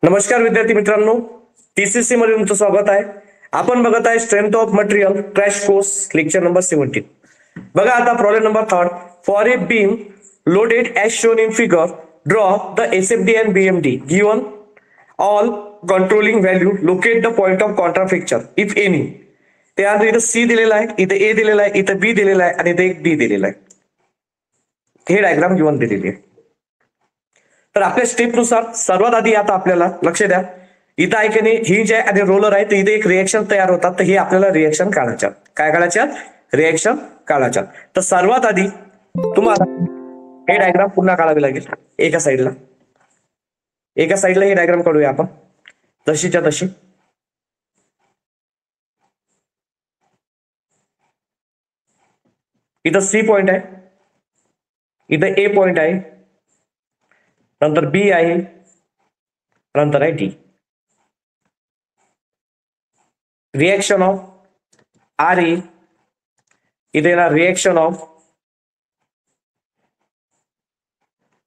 नमस्कार विद्यार्थी मित्रांनो, टीसीसी मध्ये तुमचं स्वागत आहे. आपण बघत आहे strength of material crash course lecture number 17. बघा आता problem number 3. For a beam loaded as shown in figure draw the SFD and BMD given all controlling value locate the point of contra fracture if any. त्यानंतर इथं C दिलेला आहे, इथं ए दिलेला आहे, इथं बी दिलेला आहे आणि इथं एक डी दिलेला आहे. हे डायग्राम गिवन दिलेली आहे. तर आपल्या स्टेपनुसार सर्वात आधी आता आपल्याला लक्ष द्या, इथं आहे की नाही हिंज आहे आणि रोलर आहे, तर इथे एक रिएक्शन तयार होतात. तर हे आपल्याला रिएक्शन काढायच्या. काय काढायच्या? रिएक्शन काढायच्या. तर सर्वात आधी तुम्हाला हे डायग्राम पुन्हा काढावे लागेल. एका साईडला हे डायग्राम काढूया आपण तशीच्या तशी. इथं सी पॉइंट आहे, इथं ए पॉइंट आहे, नंतर बी आहे, नंतर आहे D. Reaction of R A, इथे येणार रिएक्शन ऑफ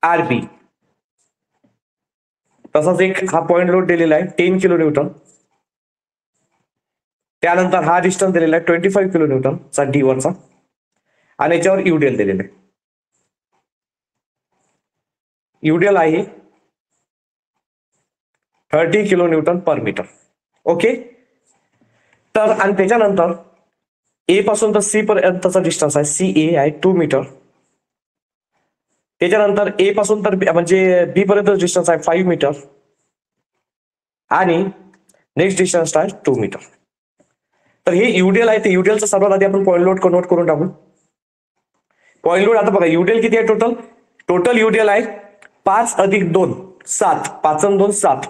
आर बी. तसाच एक हा पॉइंट लोड दिलेला आहे 10 किलो न्यूटन. त्यानंतर हा डिस्टन्स दिलेला आहे 25 किलो न्यूटन चा डी वरचा आणि याच्यावर युडीएल दिलेला आहे. युडीएल आहे 30 किलो न्यूटन पर मीटर. ओके. तर आणि त्याच्यानंतर ए पासून तर सी पर्यंतचा डिस्टन्स आहे, सी ए आहे 2 मीटर. त्याच्यानंतर ए पासून तर म्हणजे बी पर्यंत डिस्टन्स आहे 5 मीटर आणि नेक्स्ट डिस्टन्स आहे 2 मीटर. तर हे युडीएल आहे, ते युडीएलचा सर्वात आधी आपण पॉइंट लोड कन्वर्ट करून टाकू. पॉइंट लोड आता बघा, युडीएल किती आहे टोटल युडीएल आहे 5 अधिक 2 7, 5 आणि 2 7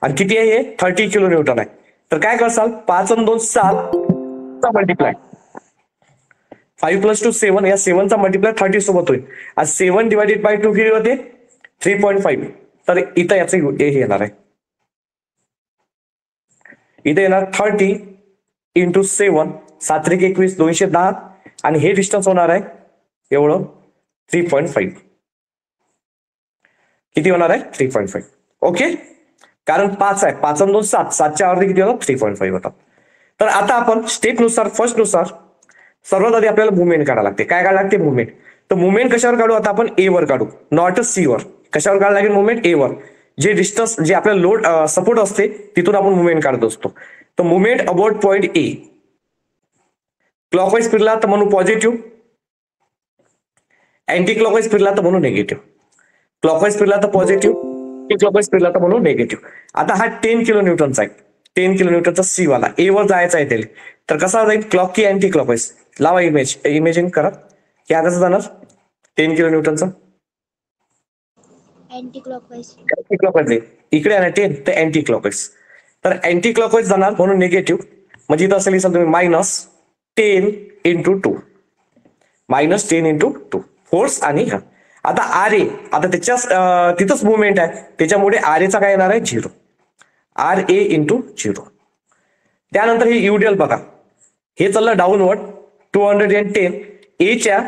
आणि किती आहे हे 30 किलो न्यूटन आहे. तर काय करसाल 5 आणि 2 7 चा मल्टिप्लाय 5 + 2 7, या 7 चा मल्टिप्लाय 30 सोबत होईल. आज 7 डिवायडेड बाय 2 किती होते 3.5. तर इथं याचे हे येणार आहे, इथे येणार 30 × 7 7 × 21 210 आणि हे डिस्टन्स होणार आहे एवढं 3.5. किती होणार आहे 3.5. ओके. कारण 5 आहे, 5 आणि 2 7, 7च्या अर्धी किती होतात 3.5 होतात. तर आता आपण स्टेप नुसार फर्स्ट नुसार सर्वात आधी आपल्याला मुवमेंट काढायला लागते. काय काढायला लागते? मुवमेंट. तर मुवमेंट कशावर काढू? आता आपण ए वर काढू, नॉट सी वर. कशावर काढायला लागेल मुवमेंट? ए वर. जे डिस्टन्स जे आपल्याला लोड सपोर्ट असते तिथून आपण मुवमेंट काढत असतो. तर movement about point A. Clockwise फिरला तर म्हणू पॉझिटिव्ह, अँटी क्लॉकवाईज फिरला तर म्हणू निगेटिव्ह. क्लॉकवाईज फिरला तर पॉझिटिव्ह, क्लॉकवाईज फिरला तर म्हणून निगेटिव्ह. आता हा 10 किलो न्यूटनचा आहे, 10 किलो न्यूटनचा सी वाला ए वर जायचा आहे त्याला. तर कसा जाईल? क्लॉक की अँटी क्लॉकवाईज? लावा इमेजिन करा की कसं जाणार 10 किलो न्यूटनचा अँटी क्लॉकवाईज. अँटी क्लॉकवाईज इकडे आहे ना 10, तर अँटी क्लॉकवाईज. तर अँटी क्लॉकवाईज जाणार म्हणून निगेटिव्ह. म्हणजे इथं असेल तुम्ही -10 × 2, -10 × 2 फोर्स. आणि हा आता आर ए, आता त्याच्या तिथंच मुवमेंट आहे, त्याच्यामुळे आर एचा काय येणार आहे 0. R A × 0. त्यानंतर हे युडीएल बघा, हे चाललं डाऊनवर्ड 210 एच्या,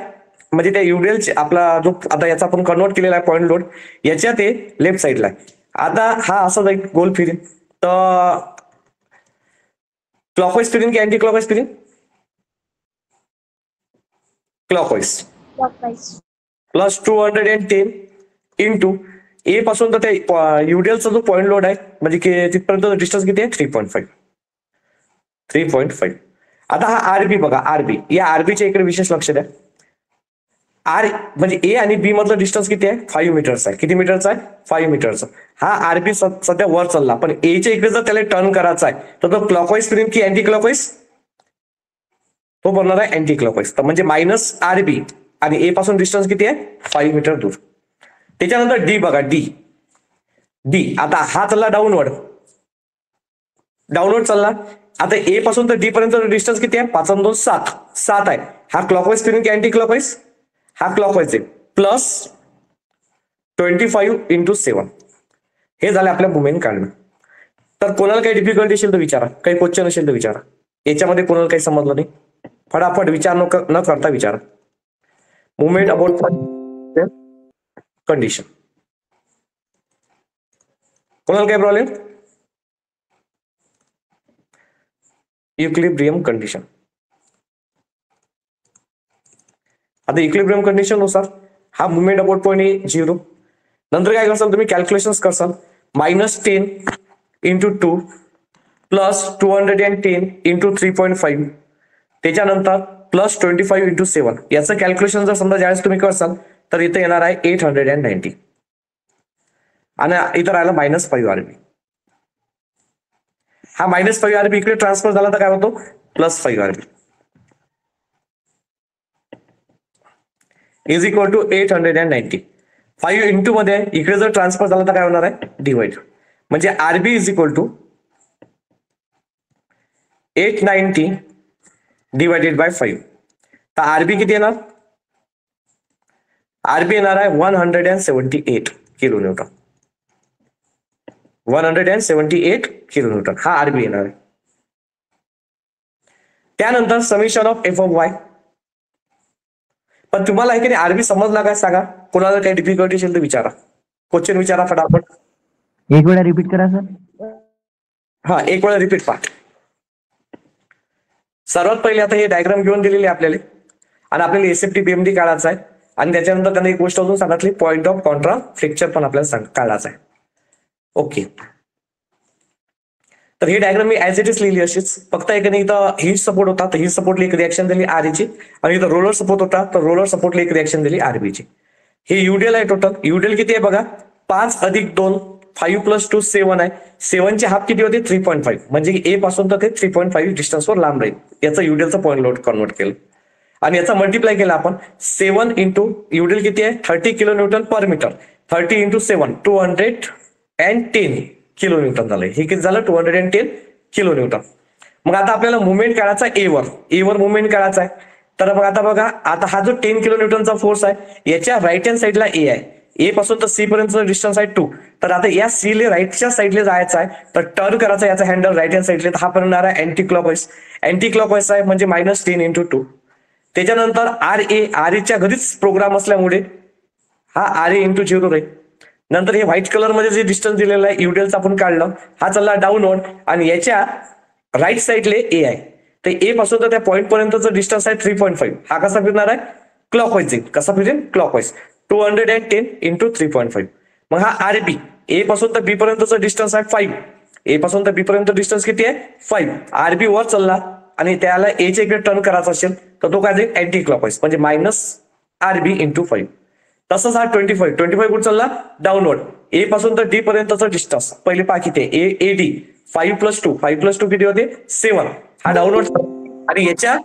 म्हणजे त्या युडीएल आपला जो आता याचा आपण कन्वर्ट केलेला आहे पॉइंट लोड, याच्या ते लेफ्ट साईडला आहे. आता हा असा जाईल गोल फिरीन, तर क्लॉकवाईज फिरीन की अँटी क्लॉकवाईज फिरीन? क्लॉकवाईज. प्लस 210 × ए पासून तर त्या युडीएलचा जो पॉइंट लोड आहे म्हणजे की तिथपर्यंत डिस्टन्स किती आहे 3.5. आता हा आरबी बघा, आरबी, या आरबीच्या इकडे विशेष लक्ष द्या. आर म्हणजे ए आणि बी मधलं डिस्टन्स किती आहे 5 मीटरचा आहे. किती मीटरचा आहे 5 मीटरचा. हा आरबी सध्या वर चालला, पण एच्या इकडे जर त्याला टर्न करायचा आहे तर तो क्लॉकवाईज फिरेल की अँटी क्लॉकवाईज? तो बनणार आहे अँटी क्लॉकवाईज. तर म्हणजे -आरबी आणि ए पासून डिस्टन्स किती आहे 5 मीटर दूर. त्याच्यानंतर डी बघा, डी आता हा चालला डाऊनवर्ड चालला. आता ए पासून तर डी पर्यंत डिस्टन्स किती आहे 5 आणि 2 7 आहे. हा क्लॉकवाईज फिरून की अँटी क्लॉकवाईज? हा क्लॉकवाईज आहे. प्लस 25 × 7. हे झालं आपल्या मुवमेंट काढणं. तर कोणाला काही डिफिकल्टी असेल तर विचारा, काही क्वेश्चन असेल तर विचारा. याच्यामध्ये कोणाला काही समजलं नाही फटाफट विचार न करता विचारा. Movement about condition. कोणाला काय प्रॉब्लेम? Equilibrium condition. आता इक्विलिब्रियम कंडिशन नुसार हा मुवमेंट अबाउट पॉईंट ए 0. नंतर काय करसाल तुम्ही कॅल्क्युलेशन करसाल -10 इंटू 2 प्लस 210 इंटू 3.5 त्याच्यानंतर प्लस 25 इंटू 7 याचं कॅल्क्युलेशन जर समजा ज्यावेळेस तुम्ही करसाल तर इथे येणार आहे 890 आणि इथं राहिला -5 आरबी. हा -5 आरबी इकडे ट्रान्सफर झाला तर काय होतो +5 RB is equal to 890. 5 into मध्ये इकडे जर ट्रान्सफर झाला तर काय होणार आहे डिवाइड, म्हणजे RB is equal to 890 divided by 5. तर आरबी किती येणार? आरबी येणार आहे 178 किलो न्यूटन. 178 किलो न्यूटन हा आरबी येणार आहे. त्यानंतर summation of F of Y. पण तुम्हाला की आरबी समजला काय सांगा? कोणाला काही डिफिकल्टी असेल तर विचारा, क्वेश्चन विचारा फटाफट. एक वेळा रिपीट करा सर. हा एक वेळा रिपीट पहा. सर्वात पहिले आता हे डायग्राम घेऊन दिलेली आहे आपल्याला आणि आपल्याला एसएफटी बीएमडी काढायचा आहे आणि त्याच्यानंतर त्यांनी एक गोष्ट अजून सांगितली पॉईंट ऑफ कॉन्ट्रा फ्रॅक्चर पण आपल्याला काढायचा आहे. ओके, तर ही डायग्राम मी ऍज इट इज लिहिली अशीच, फक्त एक इथं हीट सपोर्ट होता तर हीट सपोर्टला एक रिएक्शन दिली आरची आणि इथं रोलर सपोर्ट होता तर रोलर सपोर्टला एक रिएक्शन दिली आरबीची. हे युडिएल आहे टोटल. युडिएल किती आहे बघा 5 अधिक 2 5 प्लस 2 7 आहे. 7 चे हाफ किती होते 3.5 म्हणजे ए पासून तर ते 3.5 डिस्टन्सवर लांब राहील. याचा युडिएलचा पॉईंट लोड कन्वर्ट केलं आणि याचा मल्टिप्लाय केला आपण 7 इंटू युडिएल किती आहे 30 किलो न्यूटन पर मीटर. 30 इंटू 7 210 किलो न्यूटन झालंय. हे किती झालं 210 किलो न्यूटन. मग आता आपल्याला मुवमेंट काढायचा एवर मुवमेंट काढायचा आहे. तर मग आता बघा आता हा जो 10 किलो न्यूटनचा फोर्स आहे याच्या राईट हँड साईडला ए आहे. ए पासून तर सी पर्यंत डिस्टन्स आहे 2. तर आता या सी ले राईटच्या साईडला जायचं आहे तर टर्न करायचा याचा हँडल राईट हँड साईडला. हा पर्यंत आहे अँटी क्लॉकवाईज. अँटी क्लॉकवाईज आहे म्हणजे -10 इंटू 2. त्याच्यानंतर आर एच्या घरीच प्रोग्राम असल्यामुळे हा आर ए इंटू 0 राहील. नंतर हे व्हाईट कलर मध्ये जे डिस्टन्स दिलेलं आहे युडिएलचा आपण काढलं हा चालला डाऊनवर्ड आणि याच्या राईट साईडले ए आहे. तर ए पासून तर त्या पॉईंट पर्यंतचं डिस्टन्स आहे 3.5. हा कसा फिरणार आहे क्लॉकवाईज. कसा फिरेल क्लॉकवाईज 210 इंटू 3.5. मग हा आरबी ए पासून तर बी पर्यंतचं डिस्टन्स आहे 5. ए पासून तर बी पर्यंत डिस्टन्स किती आहे 5. आरबी वर चालला आणि त्याला ए च्या इकडे टर्न करायचा असेल तर तो काय जाईल अँटी क्लॉकवाईज म्हणजे -आरबी इंटू 5. तसंच हा 25 कुठे चालला डाऊनवर्ड. ए पासून तर डी पर्यंतचा डिस्टन्स पहिले पहा किती आहे ए डी 5 प्लस 2 किती होते 7. हा डाऊनवर्ड आणि याच्या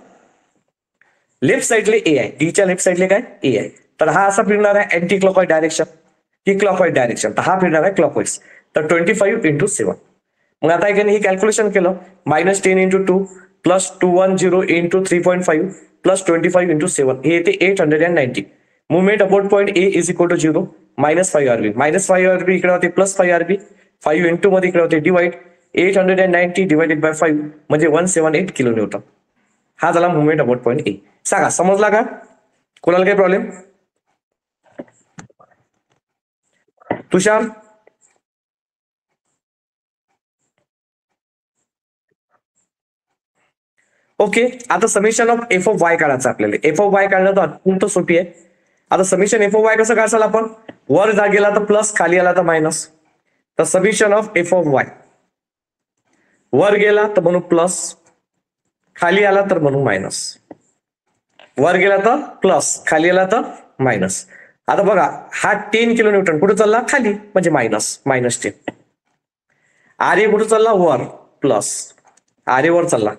लेफ्ट साईडले ए आहे. डीच्या लेफ्ट साईडले काय ए आहे. तर हा असा फिरणार आहे अँटी क्लॉकवाईज डायरेक्शन ही क्लॉकवाईज डायरेक्शन. तर हा फिरणार आहे क्लॉकवाईज. तर 25 इंटू 7. मग आता हे कॅल्क्युलेशन केलं -10 into 2 plus 210 into 3.5 plus 25 into 7 हे येते 890. Movement about point A is equal to 0 -5 RB. -5 RB इकडे होते +5 आरबी. 5 इंटू मध्ये इकडे होते डिवाइड 890 डिवाइडेड बाय 5 म्हणजे 178 किलो न्यूटन. हा झाला मुवमेंट अबाउट पॉईंट ए. सांगा समजला का? कोणाला काही प्रॉब्लेम? तुषार ओके. आता summation of F of Y काढायचं आपल्याला. एफ ऑफ वाय काढणं तर अत्यंत सोपी आहे. आता समेशन एफ ऑफ वाय कसं काढाल आपण? वर जा गेला तर प्लस खाली आला तर मायनस. तर summation of F of Y वर गेला तर म्हणू प्लस खाली आला तर म्हणू मायनस. वर गेला तर प्लस खाली आला तर मायनस. आता बघा हा 10 किलो न्यूटन कुठे चालला खाली म्हणजे -10. आर ए कुठे चालला वर प्लस आर ए वर चालला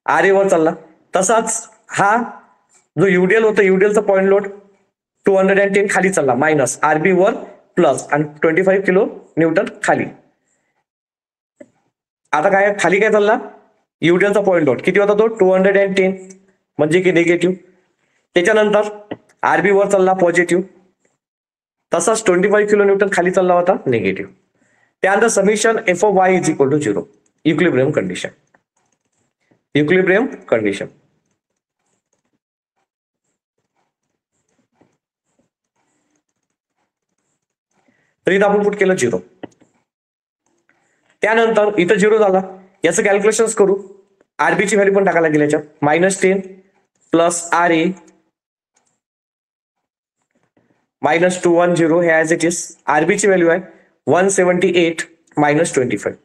आर ए वर चालला. तसाच हा जो युडिएल होता युडिएलचा पॉईंट लोड 210 खाली चालला मायनस आरबी वर प्लस आणि 25 किलो न्यूटन खाली. आता काय खाली काय चालला युडिएलचा पॉईंट लोड किती होता तो 210 म्हणजे की निगेटिव्ह. त्याच्यानंतर आरबी वर चालला पॉझिटिव्ह. तसाच 25 किलो न्यूटन खाली चालला होता निगेटिव्ह. त्यानंतर summation F of Y is equal to 0 equilibrium condition. Equilibrium condition तर इथं आपण पुट केलं 0. त्यानंतर इथं 0 झाला, याचं कॅल्क्युलेशन करू. आरबीची व्हॅल्यू पण टाकायला लागेल याच्यात. -10 प्लस RA -210 हे ऍज इट इज. आरबीची व्हॅल्यू आहे 178 -25.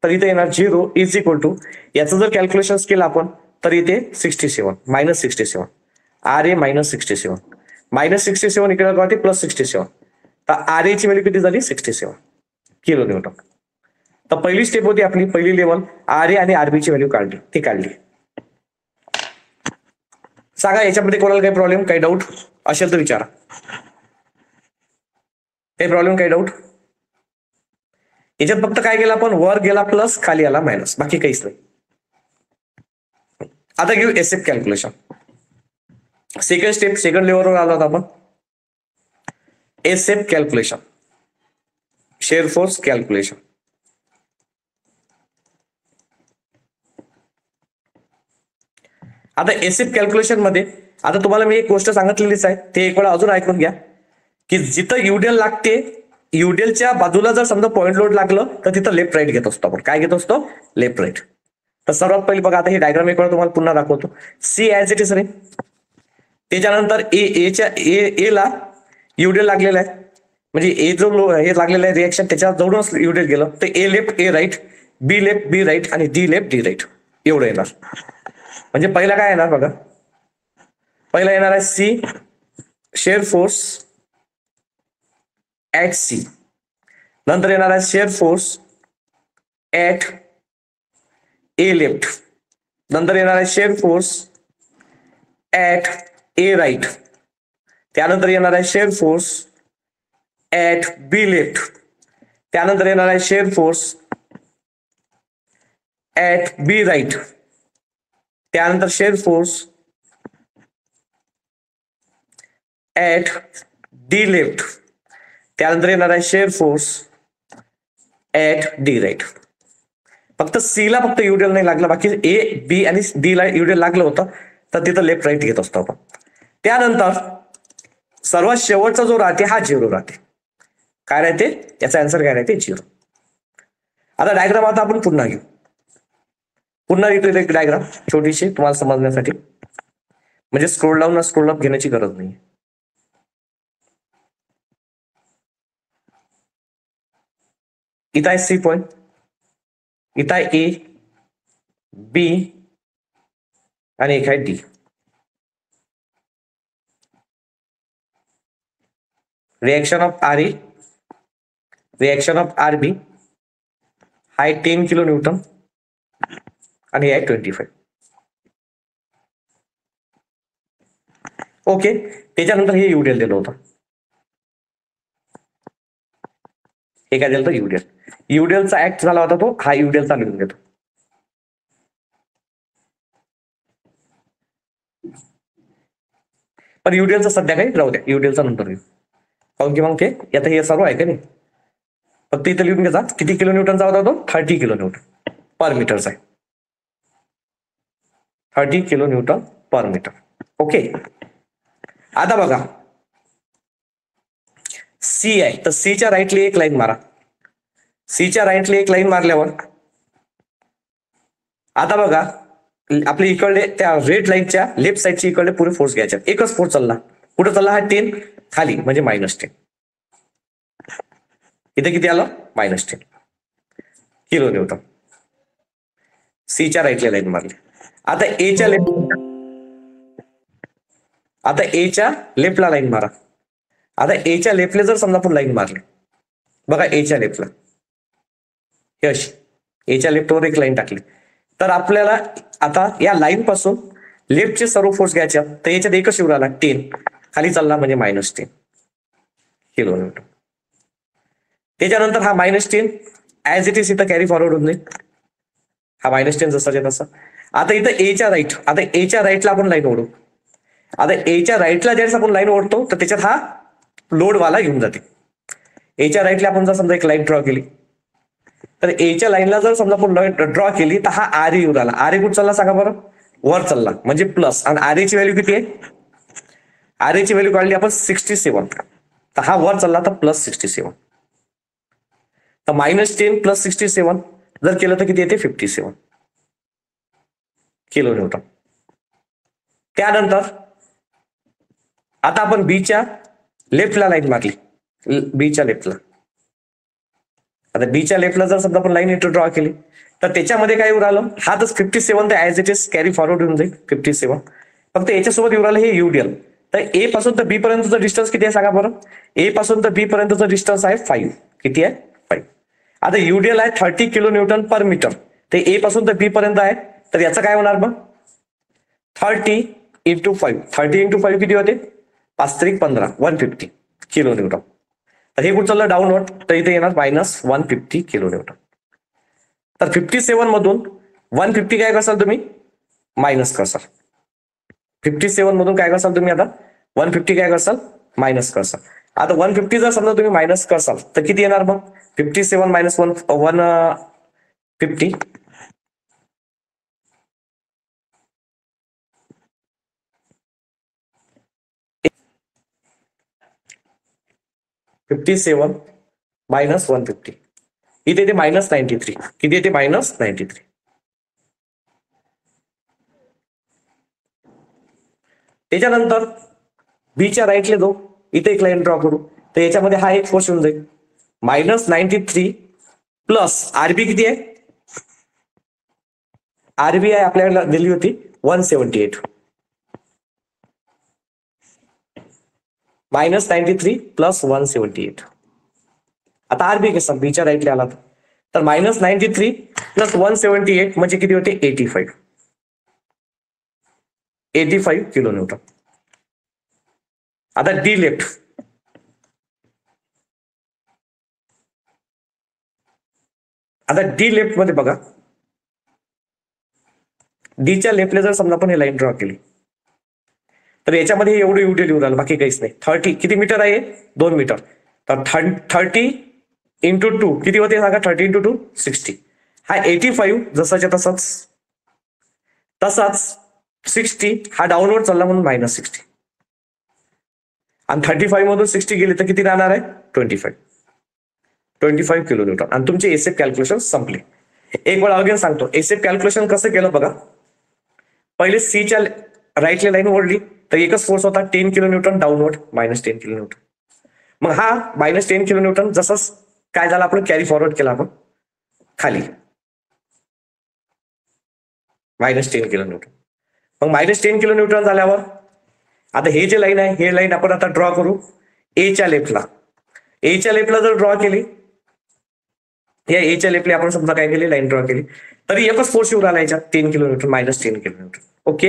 तर इथे येणार 0 इज इक्वल टू, याचं जर कॅल्क्युलेशन केलं आपण तर इथे 67 -67 RA -67 -67 इकडे होते +67. तर RA ची व्हॅल्यू किती झाली 67 किलो न्यूटन. तर पहिली स्टेप होती आपली, पहिली लेवल RA आणि RB ची व्हॅल्यू काढली, ती काढली. सांगा याच्यामध्ये कोणाला काही प्रॉब्लेम, काही डाऊट असेल तर विचारा. काही प्रॉब्लेम, काही डाऊट? याच्यात फक्त काय केलं आपण, वर गेला प्लस, खाली आला मायनस, बाकी काहीच नाही. आता घेऊ SF calculation. Second step, second लेवलवर आलो आपण. SF calculation, share force calculation. आता SF कॅल्क्युलेशन मध्ये आता तुम्हाला मी एक गोष्ट सांगितलेलीच आहे, ते एक वेळा अजून ऐकून घ्या, की जिथं युडेल लागते, युडेलच्या बाजूला जर समजा पॉइंट लोड लागलं तर तिथं लेफ्ट राईट घेत असतो आपण. काय घेत असतो? Left right. तर सर्वात पहिले बघा, आता हे डायग्राम एक वेळा तुम्हाला पुन्हा दाखवतो. सी ऍज इट इज रे. त्याच्यानंतर ए ला युडेल लागलेला आहे, म्हणजे ए जो हे लागलेलं आहे रिएक्शन, त्याच्या जवळूनच युडेल गेलं, तर A left A right, B left B right आणि डी लेफ्ट डी राईट एवढं येणार. म्हणजे पहिला काय येणार बघा, पहिला येणार आहे C shear force at C. नंतर येणार आहे shear force at A left. नंतर येणार आहे shear force at A right. त्यानंतर येणार आहे shear force at B left. त्यानंतर येणार आहे shear force at B right. त्यानंतर shear force at D left. त्यानंतर येणार आहे shear force at D right. फक्त सी ला फक्त युडेल नाही लागलं, बाकी ए बी आणि डी ला युडेल लागलं होतं, तर तिथं लेफ्ट राईट घेत असतो आपण. त्यानंतर सर्वात शेवटचा जो राहते हा 0 राहते. काय राहते? याचा आन्सर काय राहते? 0. आता डायग्राम आता आपण पुन्हा घेऊ. पुन्हा इथे एक डायग्राम छोटीशी तुम्हाला समजण्यासाठी, म्हणजे स्क्रोल डाऊन स्क्रोल अप घेण्याची गरज नाही. इथं आहे सी पॉइंट, इथं आहे ए बी आणि एक आहे D. Reaction of RA, reaction of RB हा 10 किलो न्यूटन आणि आहे 25. ओके. त्याच्यानंतर हे युडेल दिलं होतं. हे काय दिलं होतं? युडेल. युडेलचा ऍक्ट झाला होता तो, हा युडेलचा लिहून घेतो. पण युडेलचा सध्या काही राहू द्या, युडेलचा नंतर घेऊ. काऊन की मग ते आता हे सर्व आहे का नाही, फक्त इथं लिहून घ्यायचा किती किलो न्यूटनचा होता तो, 30 किलो न्यूटन पर मीटरचा आहे. 30 किलो न्यूटन पर मीटर. ओके. आता बघा सी आहे, तर सीच्या राईटली एक लाईन मारा. सीच्या राईटली एक लाईन मारल्यावर आता बघा आपल्या इकडे त्या रेड लाईनच्या लेफ्ट साईडची इकडे पुरे फोर्स घ्यायचे. एकच फोर्स चालला, कुठं चालला हा 10 खाली, म्हणजे -10. इथे किती आलं? -10 किलो न्यूटन. सीच्या राईटला लाईन मारली. आता एच्या लेफ्टला लाईन मारा. आता एच्या लेफ्टला जर समजा आपण लाईन मारली, बघा एच्या लेफ्टला हे अशी एच्या लेफ्टवर एक लाईन टाकली, तर आपल्याला आता या लाईन पासून लेफ्टचे सर्व फोर्स घ्यायचे. तर याच्यात एकच शिवर आला 10 खाली चालला, म्हणजे -10 किलो न्यूटन. त्याच्यानंतर हा -10 ऍज इट इज इथं कॅरी फॉरवर्ड होऊन जाईल. हा -10 जसाच्या तसा. आता इथं एच्या राईट, आता एच्या राईटला आपण लाईन ओढू. आता एच्या राईटला ज्यावेळेस आपण लाईन ओढतो तर त्याच्यात हा लोडवाला घेऊन जाते. एच्या राईटला आपण जर समजा एक लाईन ड्रॉ केली, तर एच्या लाईनला जर समजा आपण लाईन ड्रॉ केली तर हा RA येऊन आला. RA कुठं चालला सांगा बरं? वर चालला, म्हणजे प्लस. आणि RA ची व्हॅल्यू किती आहे? RA ची व्हॅल्यू काढली आपण 67, तर हा वर चालला तर +67. तर -10 + 67 जर केलं तर किती येते 57 किलो न्यूटन. त्यानंतर आता आपण बीच्या लेफ्टला लाईन मारली, बीच्या लेफ्टला. आता बीच्या लेफ्टला जर समजा आपण लाईन इथं ड्रॉ केली तर त्याच्यामध्ये काय येऊ राहिलं, हा तर 57 तर as it is carry forward होऊन जाईल 57. फक्त याच्यासोबत येऊ राहिलं हे युडिएल. तर ए पासून तर बी पर्यंतचं डिस्टन्स किती आहे सांगा बरं. ए पासून तर बी पर्यंतचं डिस्टन्स आहे 5. किती आहे 5. आता युडिएल आहे 30 किलो न्यूटन पर मीटर. ते ए पासून तर बी पर्यंत आहे, तर याचं काय होणार मग 30 × 5. 30 × 5 किती होते 5 त्रिक 15 150 किलो न्यूटन. तर हे कुठं चाललं डाऊनवर्ड, तर इथे येणार -150 किलो न्यूटन. तर 57 मधून 150 काय करसाल तुम्ही मायनस करसाल. 57 मधून काय करसाल तुम्ही आता 150 काय करसाल मायनस करसाल. आता 150 जर समजा तुम्ही मायनस करसाल तर किती येणार मग 57 - 150 57 - 150 इथे येते -93. किती येते -93. त्याच्यानंतर बीच्या राईटले जाऊ, इथे एक लाईन ड्रॉ करू. तर याच्यामध्ये हा एक फोर्स येऊन जाईल -93 प्लस आरबी किती आहे, आरबी आहे आपल्याला दिली होती 178. -93 प्लस 178. आता आरबी कसा बीच्या राईटला आला तर -93 प्लस 178 म्हणजे किती होते 85 किलो न्यूटन. आता डी लेफ्ट, आता डी लेफ्ट मध्ये बघा, डीच्या लेफ्टला जर समजा आपण हे लाईन ड्रॉ केली तर याच्यामध्ये एवढं युडिएल येऊ राहिलं, बाकी काहीच नाही. 30 किती मीटर आहे 2 मीटर. तर 30 × 2 किती होते सांगा 30 × 2 60. हा 85 जसाच्या तसाच 60 हा डाऊनवर्ड चालला म्हणून -60. आणि 35 मधून 60 गेले तर किती राहणार आहे 25 किलो न्यूटन. आणि तुमचे एसएफ कॅल्क्युलेशन संपले. एक वेळा अगेन सांगतो, एसएफ कॅल्क्युलेशन कसं केलं बघा. पहिले सीच्या राईटला लाईन ओढली तर एकच फोर्स होता 10 kilo Newton downward -10 kilo Newton. मग हा -10 किलो न्यूटन जसंच काय झालं आपण कॅरी फॉरवर्ड केला आपण खाली -10 किलो न्यूटन. मग -10 किलो न्यूटन झाल्यावर आता हे जे लाईन आहे हे लाईन आपण आता ड्रॉ करू एच्या लेफ्टला. एच्या लेफ्टला जर ड्रॉ केली, या एच्या लेफ्टला आपण समजा काय केली लाईन ड्रॉ केली तरी एकच फोर्स येऊ राहिला याच्यात 10 kilo newton -10 kilo newton. Okay,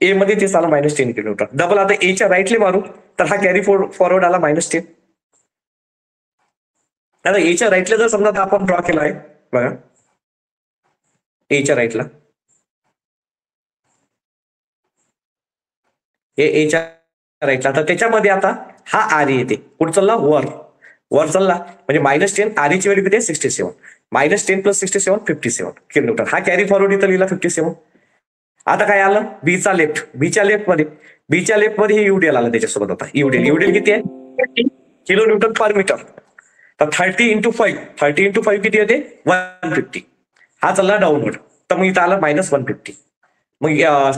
A मध्ये ते आला -10 किलो न्यूटन. डबल आता एच्या राईटले मारू तर हा कॅरी फॉरवर्ड आला -10. आता एच्या राईटला जर समजा आपण ड्रॉ केला आहे बघा, एच्या राईटला एच्या राईटला, तर त्याच्यामध्ये आता हा आर येते कुठं चालला वर चालला म्हणजे -10 आर ची व्हॅल्यू किती आहे 67. -10 + 67 57 किलो न्यूटन. हा कॅरी फॉरवर्ड इथं लिहिला 57. आता काय आलं बीच्या लेफ्ट मध्ये हे युडिएल आलं त्याच्यासोबत. आता युडिएल किती आहे किलो न्यूटन पर मीटर. तर 30 × 5 किती होते 150. हा चालला डाऊनवर्ड तर मग इथं आला -150. मग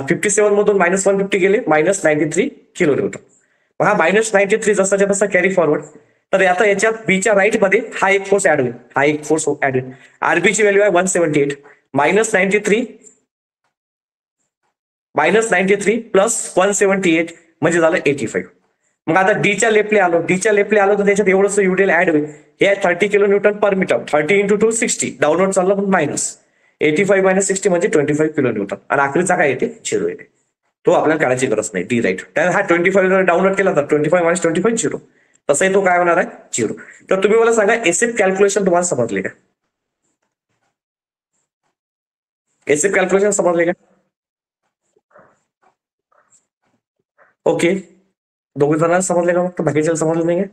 57 मधून -150 गेले -93 किलो न्यूटन. मग हा -93 जसाच्या तसा कॅरी फॉरवर्ड. तर आता याच्यात बीच्या राईट मध्ये हा एक फोर्स ऍड होईल, आरबीची व्हॅल्यू आहे 178 -93 प्लस 178 म्हणजे झालं 85. मग आता डीच्या लेफ्टला आलो तर त्याच्यात एवढंच युडिएल ऍड होईल. हे आहे 30 किलो न्यूटन पर मीटर. 30 × 2 60 डाऊनवर्ड चाललं पण -85 - 60 म्हणजे 25 किलो न्यूटन. आणि आखरीचा काय येते 0 येते. तो आपल्याला काढायची गरज नाही. डी राईट तर हा 25 जर डाऊनवर्ड केला तर 25 - 25 0. तसंही तो काय होणार आहे 0. तर तुम्ही मला सांगा एसएफ कॅल्क्युलेशन तुम्हाला समजले का, एसएफ कॅल्क्युलेशन समजले का. ओके, दोघे जणांना समजले का, फक्त बाकीच्या समजलं नाही.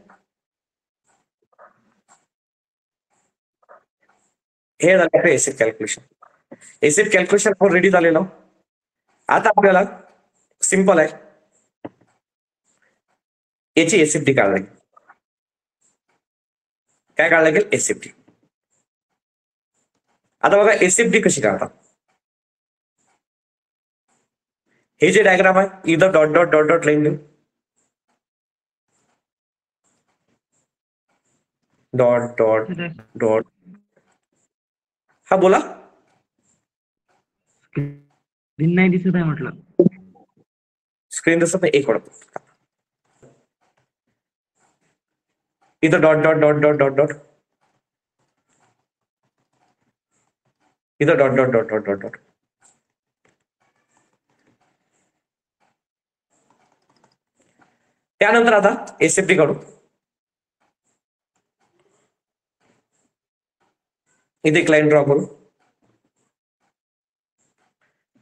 हे झालं एसएफ कॅल्क्युलेशन. एसएफ कॅल्क्युलेशन आपण रेडी झालेलं. आता आपल्याला सिंपल आहे याची एसएफ डी काढायला. काय काढलं लागेल? एसएफडी. आता बघा एसएफडी कशी काढतात. हे जे डायग्राम आहे इथं dot dot dot dot line देऊ, डॉट डॉट डॉट. हा बोला. स्क्रीन नाही दिसत आहे म्हटलं. स्क्रीन दिसत नाही, एक वेळ इथं dot dot dot dot dot dot, इथं dot dot dot dot dot dot. त्यानंतर आता एसएफडी काढू. इथे एक लाईन ड्रॉ करू,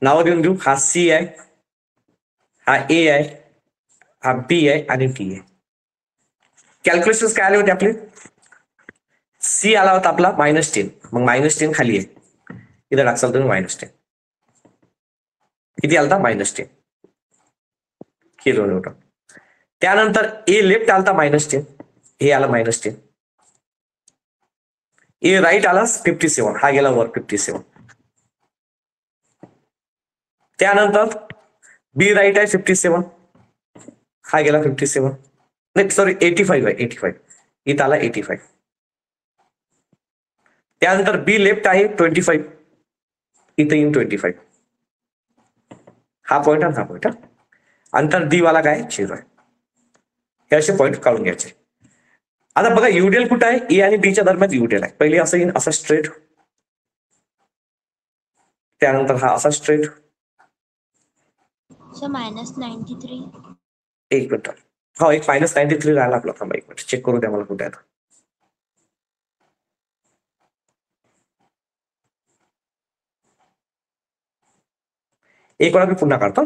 नाव देऊन देऊ. हा सी आहे, हा ए आहे, हा बी आहे आणि डी आहे. कॅल्क्युलेशन काय आले होते आपले? सी आला होता आपला -10, मग -10 खाली आहे, इथं टाकसाल तुम्ही -10. किती आलता? -10 किलो न्यूटन. त्यानंतर ए लेफ्ट आलता -10, हे आला -10. ए राईट आला 57, हा गेला वर 57. त्यानंतर बी राईट आहे 57, हा गेला 57. नाही सॉरी 85 आहे, 85 इथं आला 85. त्यानंतर बी लेफ्ट आहे 25, इथं येईन 25. हा पॉइंट आणि हा पॉइंट. अंतर डी वाला काय 0 आहे. हे असे पॉइंट काढून घ्यायचे. आता बघा युडिएल कुठं आहे? ए आणि बी च्या दरम्यान युडिएल आहे. पहिले असं येईन, असा स्ट्रेट, त्यानंतर हा असा स्ट्रेट. -93. एक मिनिट, हा एक -93 राहिला आपला. थांबा एक मिनिट, चेक करू द्या मला कुठे आहे. एक वेळा मी पुन्हा काढतो.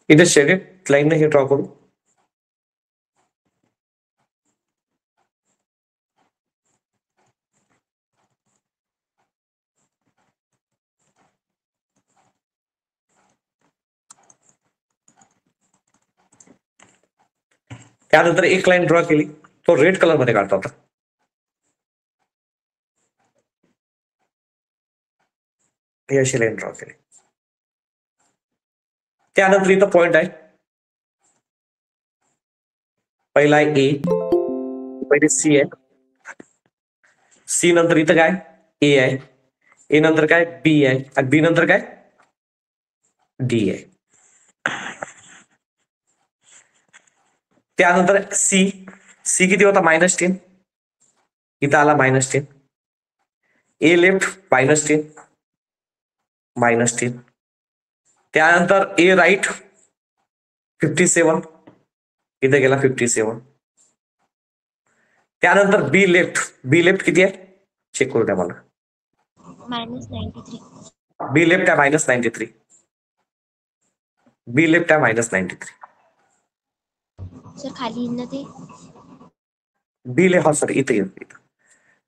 इथे शेडेड लाईन हे ड्रॉ करू. त्यानंतर एक लाईन ड्रॉ केली, तो रेड कलर मध्ये काढतो आता. हे अशी लाईन ड्रॉ केली. त्यानंतर इथं पॉइंट आहे, पहिला आहे ए, पहिले सी आहे, सी नंतर इथं काय ए आहे, ए नंतर काय बी आहे आणि बी नंतर काय डी आहे. त्यानंतर सी, सी किती होता? -10, इथं आला -10. ए लेफ्ट -10, -10. त्यानंतर ए राईट 57, इथे गेला 57. त्यानंतर बी लेफ्ट, बी लेफ्ट किती आहे चेक करू द्या मला. -93. बी लेफ्ट आहे -93, बी लेफ्ट आहे -93. सर खाली येईल ना ते? बी ले हा सर इथे येईल,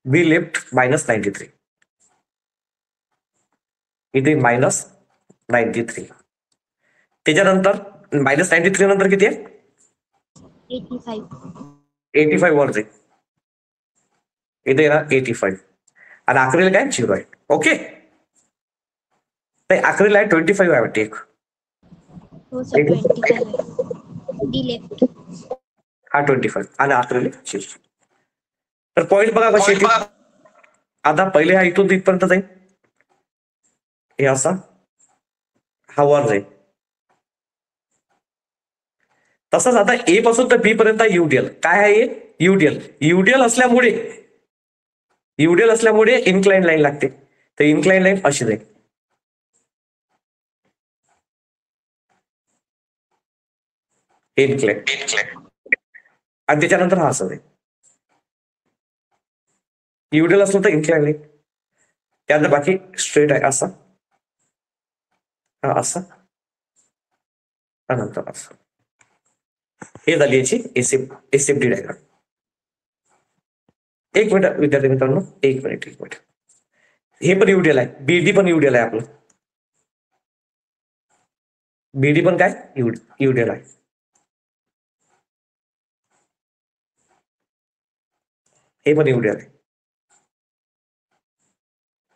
बी लेफ्ट -93, इथे -93. त्याच्यानंतर -93 नंतर किती आहे? 85. 85 वर जाईल, इथे येणार 85 आणि अकरेला काय 0 आहे. ओके, नाही अकरेला आहे 25 आहे वाटते एक. हो सर 25 आहे. D left. हा 25 आणि अकरेला 0. तर पॉइंट बघा कशी येतील. आता पहिले हा इथून तिथपर्यंत जाईल, हे असा, हा वर जाईल. तसंच आता ए पासून तर बी पर्यंत युडिएल काय आहे? युडिएल. युडिएल असल्यामुळे इन्क्लाइन लाईन लागते, तर इन्क्लाइन लाईन अशी जाईल. इन्क्लाइन आणि त्याच्यानंतर हा असं जाईल. युडिएल असलं तर इन्क्लाइन लाईन. त्यानंतर बाकी स्ट्रेट आहे असा, हा असा, त्यानंतर असं. हे झाली याची एसएफडी डायग्राम. एक मिनिट विद्यार्थी मित्रांनो, एक मिनिट. हे पण युडिएल आहे, बीडी पण युडिएल आहे आपलं. बीडी पण काय युडिएल आहे. हे पण युडिएल आहे.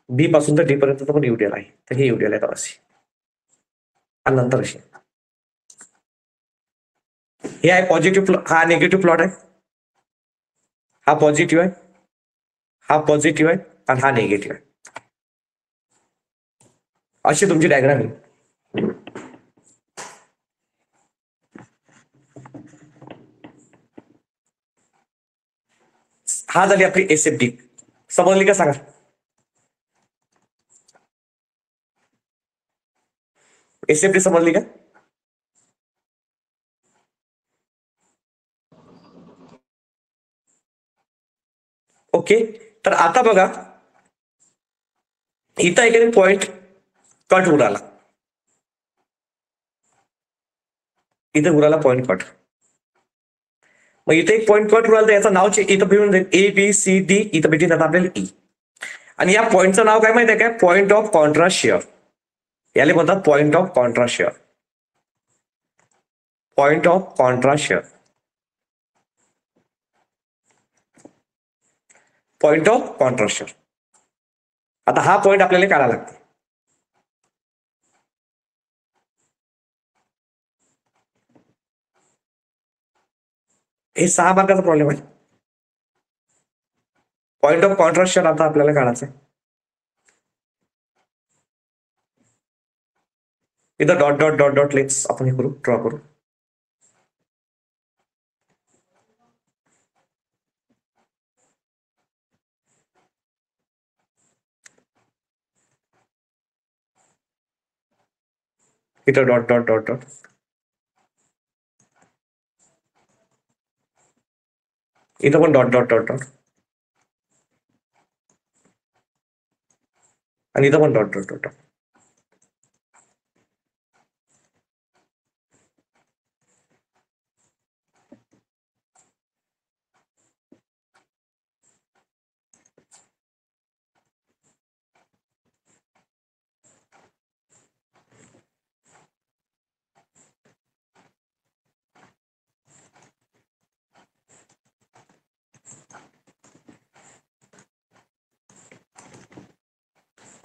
बी पासून तर डी पर्यंत पण युडिएल आहे. तर हे युडिएल आहे अशी, आणि नंतर अशी. हे आहे पॉझिटिव्ह, हा निगेटिव्ह प्लॉट आहे. हा पॉझिटिव्ह आहे, हा पॉझिटिव्ह आहे, आणि हा निगेटिव्ह आहे. अशी तुमची डायग्राम आहे. हा झाली आपली एसएफडी. समजली का सांगा? एसएफडी समजली का? ओके. तर आता बघा, इथं एखादी पॉइंट कट उडाला, इथं उडाला पॉइंट कट. मग इथे एक पॉइंट कट उडाला तर याचं नाव इथं भेटून जाईल ए बी सी डी. इथं भेटून जातं आपल्याला ई. आणि या पॉइंटचं नाव काय माहिती आहे काय? Point of contrast share. याला म्हणतात point of contrast share. Point of contrast share. Point of contrast shear. आता हा पॉइंट आपल्याला काढायला लागतो. हे 6 मार्काचा प्रॉब्लेम आहे. पॉइंट ऑफ कॉन्ट्रास्ट शेअर आता आपल्याला काढायचं आहे. इथं dot dot dot dot let's आपण हे करू, ड्रॉ करू. इथं डॉट डॉट डॉट डॉट. इथं पण डॉट डॉट डॉट डॉट. आणि इथं पण dot dot dot dot.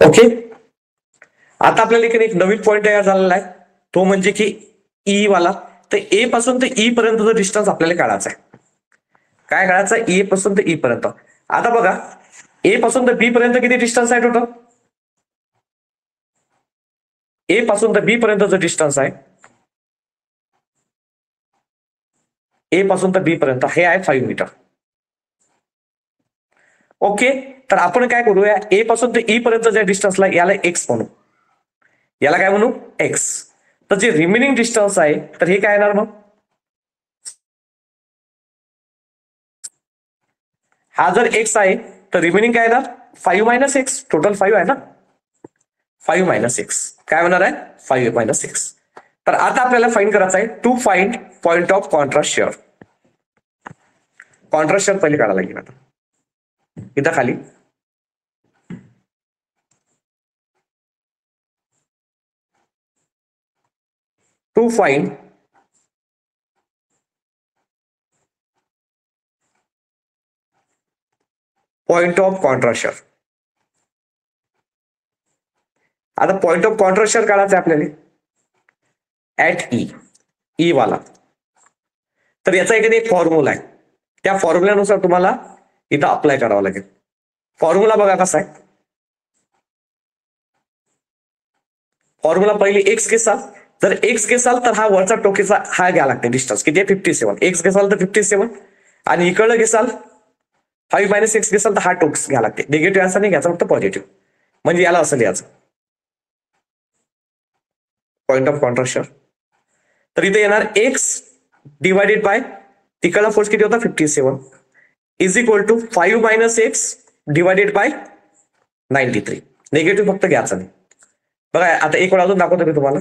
Okay. आता आपल्याला इकडे एक नवीन पॉइंट तयार झालेला आहे, तो म्हणजे की ई वाला. तर ए पासून ते ई पर्यंतचा डिस्टन्स आपल्याला काढायचा आहे. काय काढायचं? ए पासून ते ई पर्यंत. आता बघा, ए पासून तर बी पर्यंत किती डिस्टन्स आहे टोटल? ए पासून तर बी पर्यंतचं डिस्टन्स आहे, ए पासून तर बी पर्यंत हे आहे 5 मीटर. ओके. तर आपण काय करूया, ए पासून ते ई पर्यंतच्या डिस्टन्सला याला एक्स म्हणू. याला काय म्हणू? एक्स. तर जे रिमेनिंग डिस्टन्स आहे, तर हे काय येणार मग? हा जर एक्स आहे तर रिमेनिंग काय येणार? 5 मायनस एक्स. टोटल 5 आहे ना, 5 मायनस एक्स. काय होणार आहे? 5 मायनस एक्स. तर आता आपल्याला फाइंड करायचं आहे to find point of contrast shear. Contrast shear पहिले काढायला लागेल. आता इथं खाली to find point of contrast shear. आता पॉइंट ऑफ कॉन्ट्रास्ट शेअर काढायचं आहे आपल्याला ऍट ई, ई वाला. तर याचा एक फॉर्म्युला आहे, त्या फॉर्म्युल्यानुसार तुम्हाला इथं अप्लाय करावं लागेल. फॉर्म्युला बघा कसा आहे. फॉर्म्युला पहिले एक्स घेसाल, जर एक्स घेसाल तर हा वरचा टोकेचा हा घ्या लागते डिस्टन्स. किती आहे? 57. एक्स घेसाल तर 57, आणि इकडं घेसाल 5 मायनस एक्स घेसाल तर हा टोक्स घ्या लागते. निगेटिव्ह असं नाही घ्यायचा, फक्त पॉझिटिव्ह. म्हणजे याला असं लिहायचं पॉइंट ऑफ कॉन्ट्रास्ट शेअर. तर इथे येणार एक्स डिवायडेड बाय तिकडला फोर्स किती होता? 57 is equal to 5 minus x divided by 93. Negative फक्त घ्यायचा नाही. बघा आता एक वेळा अजून दाखवतो मी तुम्हाला.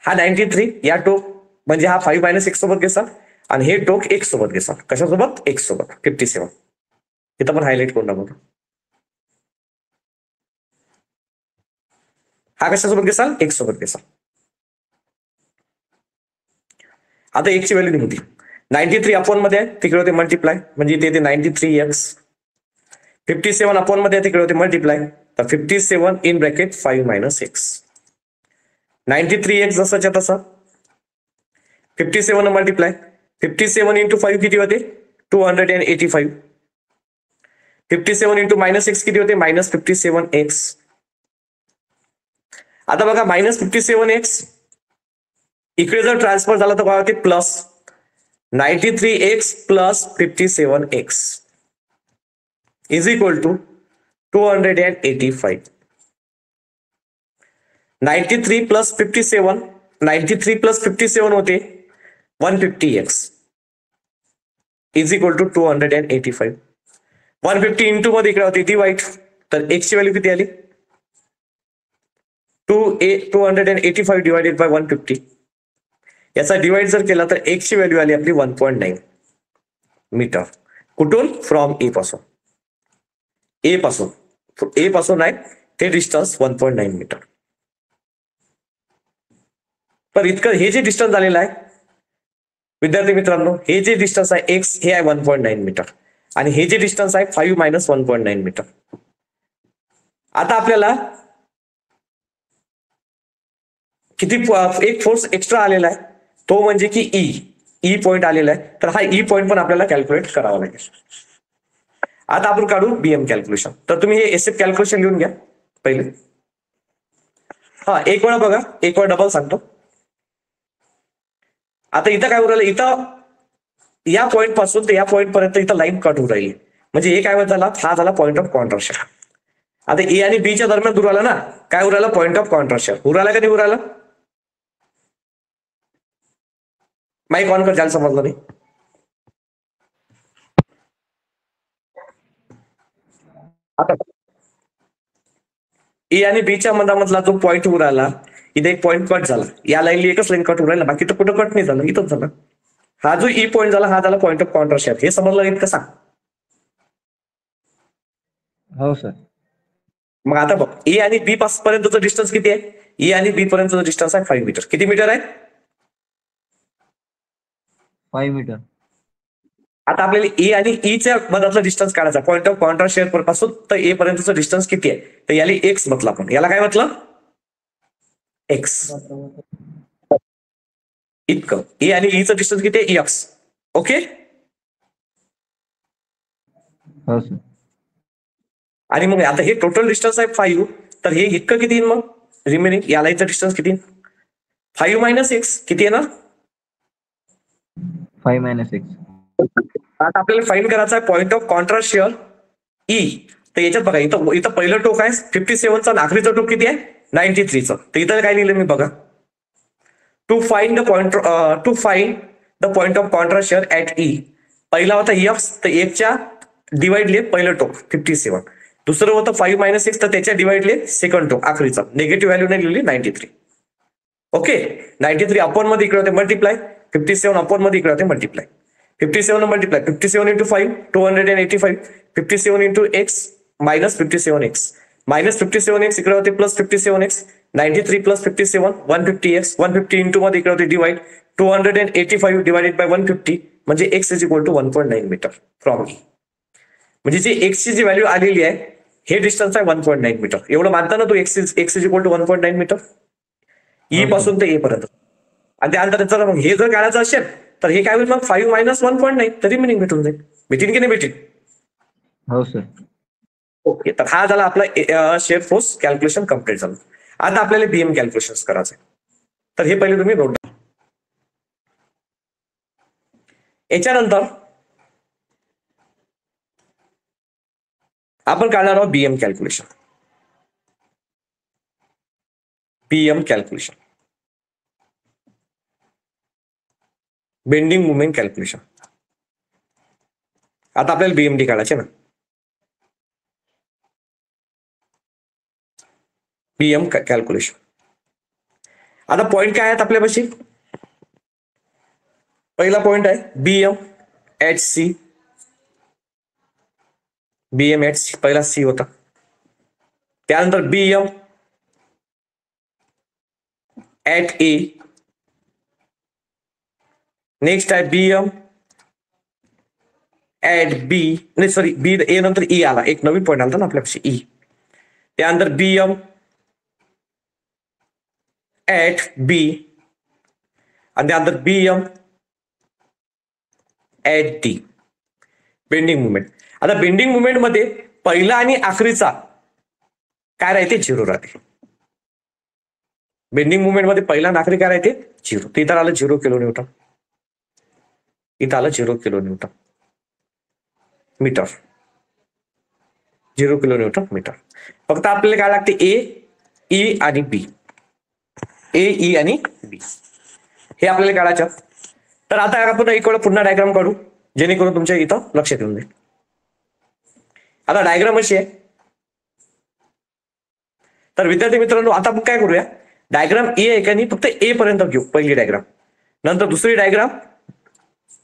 हा 93 या टोक म्हणजे हा 5 मायनस एक्स सोबत घेसाल आणि हे टोक एक्स सोबत घेसाल. कशासोबत? एक्स सोबत. 57 इथं पण हायलाइट करून दाखवतो. हा कशासोबत घेसाल? एक्स सोबत घेसाल. आता एक्सची व्हॅल्यू निघते. 93 अपॉन मध्ये आहे तिकडे होते मल्टिप्लाय म्हणजे इथे येते 93x. 57 अपॉन मध्ये आहे तिकडे होते मल्टिप्लाय तर 57 in bracket 5 minus x. 93x जसाच्या तसा 57 मल्टिप्लाय 57 इंटू 5 किती होते? 285. 57 इंटू मायनस एक्स किती होते? Minus 57x. आता बघा मायनस 57x इकडे जर ट्रान्सफर झाला तर काय होते? Plus 93x plus 57x is equal to 285. 93 plus 57 93 plus 57 होते 150x is equal to 285. 150 into मध्ये इकडे होती ती वाईट तर एक्स ची व्हॅल्यू किती आली? 285 डिवायडेड बाय 150. याचा डिवाइड जर केला तर एक्स ची व्हॅल्यू आली आपली 1.9 मीटर. कुठून? फ्रॉम ए पासून. ए पासून आहे ते डिस्टन्स 1.9 मीटर. पण इतकं हे जे डिस्टन्स आलेलं आहे विद्यार्थी मित्रांनो, हे जे डिस्टन्स आहे एक्स हे आहे 1.9 मीटर आणि हे जे डिस्टन्स आहे 5 मायनस 1.9 मीटर. आता आपल्याला किती एक फोर्स एक्स्ट्रा आलेला आहे तो म्हणजे की ई पॉइंट आलेला आहे तर हा ई पॉइंट पण आपल्याला कॅल्क्युलेट करावा लागेल. आता आपण काढू बीएम कॅल्क्युलेशन. तर तुम्ही हे एसएफ कॅल्क्युलेशन लिहून घ्या पहिले. हा एक वेळा बघा, एक वेळा डबल सांगतो. आता इथं काय उरायलं? इथं या पॉइंट पासून ते या पॉइंट पर्यंत इथं लाईन कट होऊ राहिली म्हणजे हे काय झाला? हा झाला पॉइंट ऑफ कॉन्ट्रास्ट. आता ए आणि बी च्या दरम्यान उराला ना काय उराला? Point of contrast. उराला का नाही उराला? माईक ऑन कर ज्याला समजलं नाही. आता ए आणि बी च्या मधामधला जो पॉइंट उराला इथे एक पॉइंट कट झाला. या लाईनला एकच लाईन कट उरायला बाकी तर कुठं कट नाही झालं, इथंच झालं. हा जो ई पॉइंट झाला हा झाला पॉइंट ऑफ कॉन्ट्रास्ट. हे समजलं नाही कसं? हो सर. मग आता बघ ए आणि बी पास पर्यंतचं डिस्टन्स किती आहे? ए आणि बी पर्यंतचं डिस्टन्स आहे 5 मीटर. किती मीटर आहे? 5 मीटर. आता आपल्याला ए आणि ई च्या मधातला डिस्टन्स काढायचा पॉइंट ऑफ कॉन्ट्रास्ट शेअर पासून तर ए पर्यंतचं डिस्टन्स किती आहे? तर याला एक्स म्हटलं आपण. याला काय म्हटलं? एक्स. इतकं ए आणि ईचं डिस्टन्स किती आहे? एक्स. ओके. हो सर. आणि मग आता हे टोटल डिस्टन्स आहे 5 तर हे इतकं किती येईल मग? रिमेनिंग याला इथं डिस्टन्स किती? 5 मायनस एक्स किती येणार? 5 मायनस एक्स. आता आपल्याला फाइंड करायचा आहे point of contrast share E. तर याच्यात बघा इथं पहिलं टोक आहे 57चं आणि आखरीचं टोक किती आहे? 93चं. तर इथं काय लिहिलं मी बघा. To find the point of contrast shear at E. पहिला होता एक्स तर एकच्या डिवाइडले पहिलं टोक 57. दुसरं होतं 5 मायनस एक्स तर त्याच्या डिवाइडले सेकंड टोक आखरीचा. निगेटिव्ह व्हॅल्यू नाही लिहिली 93. ओके. 93 अपॉन मध्ये इकडे होते मल्टिप्लाय 57 अपॉन मध्ये इकडे होते multiply. 57 multiply 57 into 5 285. 57 into x minus 57x minus 57x इकडे होते plus 57x. 93 plus 57 150x 150 into मध्ये इकडे होते डिवाइड 285 डिवाइडेड बाय 150 म्हणजे x is equal to 1.9 metre from E. म्हणजे जी एक्स ची जी व्हॅल्यू आलेली आहे हे डिस्टन्स आहे 1.9 मीटर. एवढं मानता ना तू X is equal to 1.9 metre E पासून ते ए पर्यंत. आणि त्यानंतर जर मग हे जर काढायचं असेल तर हे काय होईल मग 5 मायनस 1.9 तरी मिनिंग भेटून जाईल. भेटेन की नाही भेटेन? हो सर. ओके. तर हा झाला आपला शेअर फोर्स कॅल्क्युलेशन कम्प्लीट झालं. आता आपल्याला बीएम कॅल्क्युलेशन करायचं आहे तर हे पहिले तुम्ही नोट. याच्यानंतर आपण काढणार आहोत BM calculation. BM calculation bending movement calculation. आता आपल्याला बीएमडी काढायचे ना. BM calculation. आता पॉइंट काय आहेत आपल्यापाशी? पहिला पॉइंट आहे BM H C. BM H C पहिला सी होता. त्यानंतर बीएम ऍट ए. नेक्स्ट आहे बीएम ऍट बी. नाही सॉरी, बी ए नंतर ई आला, एक नवीन पॉईंट आला ना आपल्यापाशी ई. त्यानंतर बीएम ऍट बी आणि त्यानंतर BM at D. Bending movement. आता बेंडिंग मुवमेंट मध्ये पहिला आणि आखरीचा काय राहते? झिरो राहते. बेंडिंग मुवमेंट मध्ये पहिला आणि आखरी काय राहते? झिरो. तर इथं आलं 0 किलो न्यूटन. इथं आलं 0 kilo newton metre. 0 kilo newton metre. फक्त आपल्याला काय लागते? ए, ई आणि बी. ए, ई आणि बी हे आपल्याला काढायचं. तर आता आपण एक वेळा पुन्हा डायग्राम काढू, जेणेकरून तुमच्या इथं लक्षात येऊन जाईल. आता डायग्राम अशी आहे. तर विद्यार्थी मित्रांनो, आता आपण काय करूया? डायग्राम ए आहे का नाही, फक्त ए पर्यंत घेऊ पहिली डायग्राम, नंतर दुसरी डायग्राम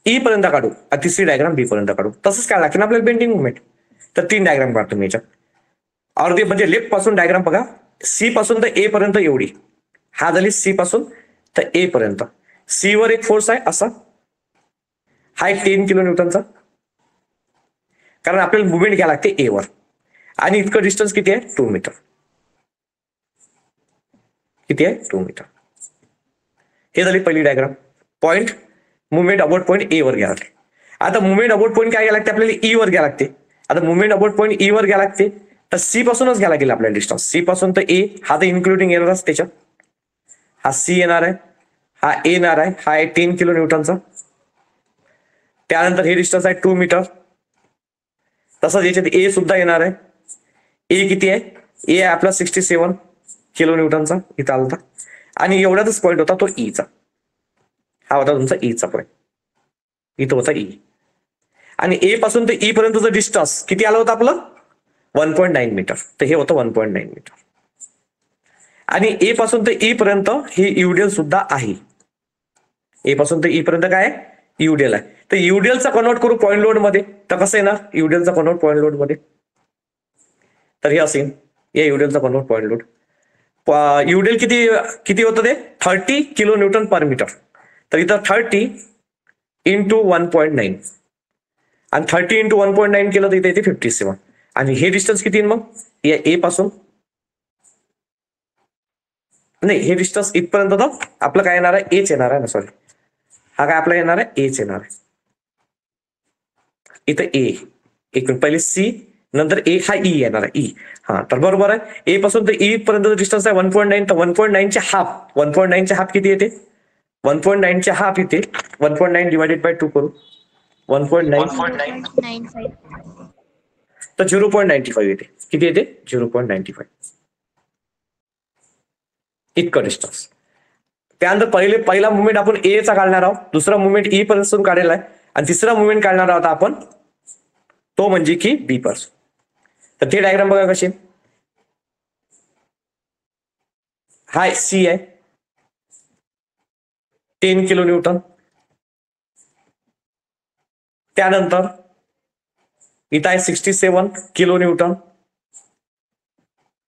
ई पर्यंत काढू आणि तिसरी डायग्राम बी पर्यंत काढू. तसंच काय लागतं ना आपल्याला बेंडिंग मुवमेंट. तर 3 डायग्राम काढतो मी याच्यात. अर्धी म्हणजे लेफ्ट पासून डायग्राम बघा, सी पासून तर ए पर्यंत एवढी. हा झाली सी पासून तर ए पर्यंत. सी वर एक फोर्स आहे असा, हा एक 10 किलो न्यूटनचा, कारण आपल्याला मुवमेंट घ्यायला लागते ए वर. आणि इतकं डिस्टन्स किती आहे? 2 मीटर. किती आहे? 2 मीटर. हे झाली पहिली diagram. Point movement about point A वर घ्या लागते. आता मुवमेंट अबाउट पॉइंट काय घ्यायला लागते? आपल्याला ई वर घ्यायला लागते. आता मुवमेंट अबाउट पॉइंट ई वर घ्यायला लागते, तर सी पासूनच घ्यायला लागेल आपल्याला डिस्टन्स. सी पासून तर ए, हा तर इन्क्लुडिंग येणारच त्याच्यात. हा सी येणार आहे, हा ए येणार आहे, हा आहे 10 किलो न्यूटनचा. त्यानंतर हे डिस्टन्स आहे 2 मीटर. तसंच याच्यात ए सुद्धा येणार आहे. ए किती आहे? ए आहे आपला 67 किलो न्यूटनचा इथं आलता. आणि एवढाच पॉईंट होता तो ईचा. हा होता तुमचा ईचा पॉईंट. इथं होता ई. आणि ए पासून ते ई पर्यंतचं डिस्टन्स किती आलं होतं आपलं? 1.9 मीटर. तर हे होतं 1.9 मीटर. आणि ए पासून ते ई पर्यंत हे युडियल सुद्धा आहे. ए पासून ते ई पर्यंत काय आहे? युडियल आहे. तर युडियलचा कन्वर्ट करू पॉईंट लोड मध्ये. तर कसं आहे ना युडियलचा कन्वर्ट पॉईंट लोड मध्ये? तर हे असेल या युडियलचा कन्वर्ट पॉईंट लोड. युडियल किती किती होतं ते? 30 किलो न्यूटन पर मीटर. तर इथं 30 इंटू 1.9 आणि 30 इंटू 1.9 केलं तर इथे येते 57. आणि हे डिस्टन्स किती मग या ए पासून? नाही, हे डिस्टन्स इथपर्यंत तर आपलं काय येणार आहे? एच येणार आहे ना. सॉरी, हा काय आपला येणार आहे? एच येणार आहे. इथं ए, एक मिनिट, पहिले सी नंतर ए, हा ई येणार आहे. ई. हा, तर बरोबर आहे. ए पासून तर ई पर्यंत डिस्टन्स आहे 1.9. तर 1.9 चे हाफ, 1.9 चे हाफ किती येते? 1.9 चे हाफ इथे 1.9 डिवायडेड बाय 2 करू. 1.9 0.95. तर 0.95 येते. किती येते? 0.95. इतकं डिस्टन्स. त्यानंतर पहिला मुवमेंट आपण ए चा काढणार आहोत, दुसरा मुवमेंट ई पासून काढलेला आहे, आणि तिसरा मुवमेंट काढणार आहोत आपण तो म्हणजे की बी पासून. तर ते डायग्राम बघा कशी. हा सी आहे 10 किलो न्यूटन. त्यानंतर इथं आहे 67 किलो न्यूटन.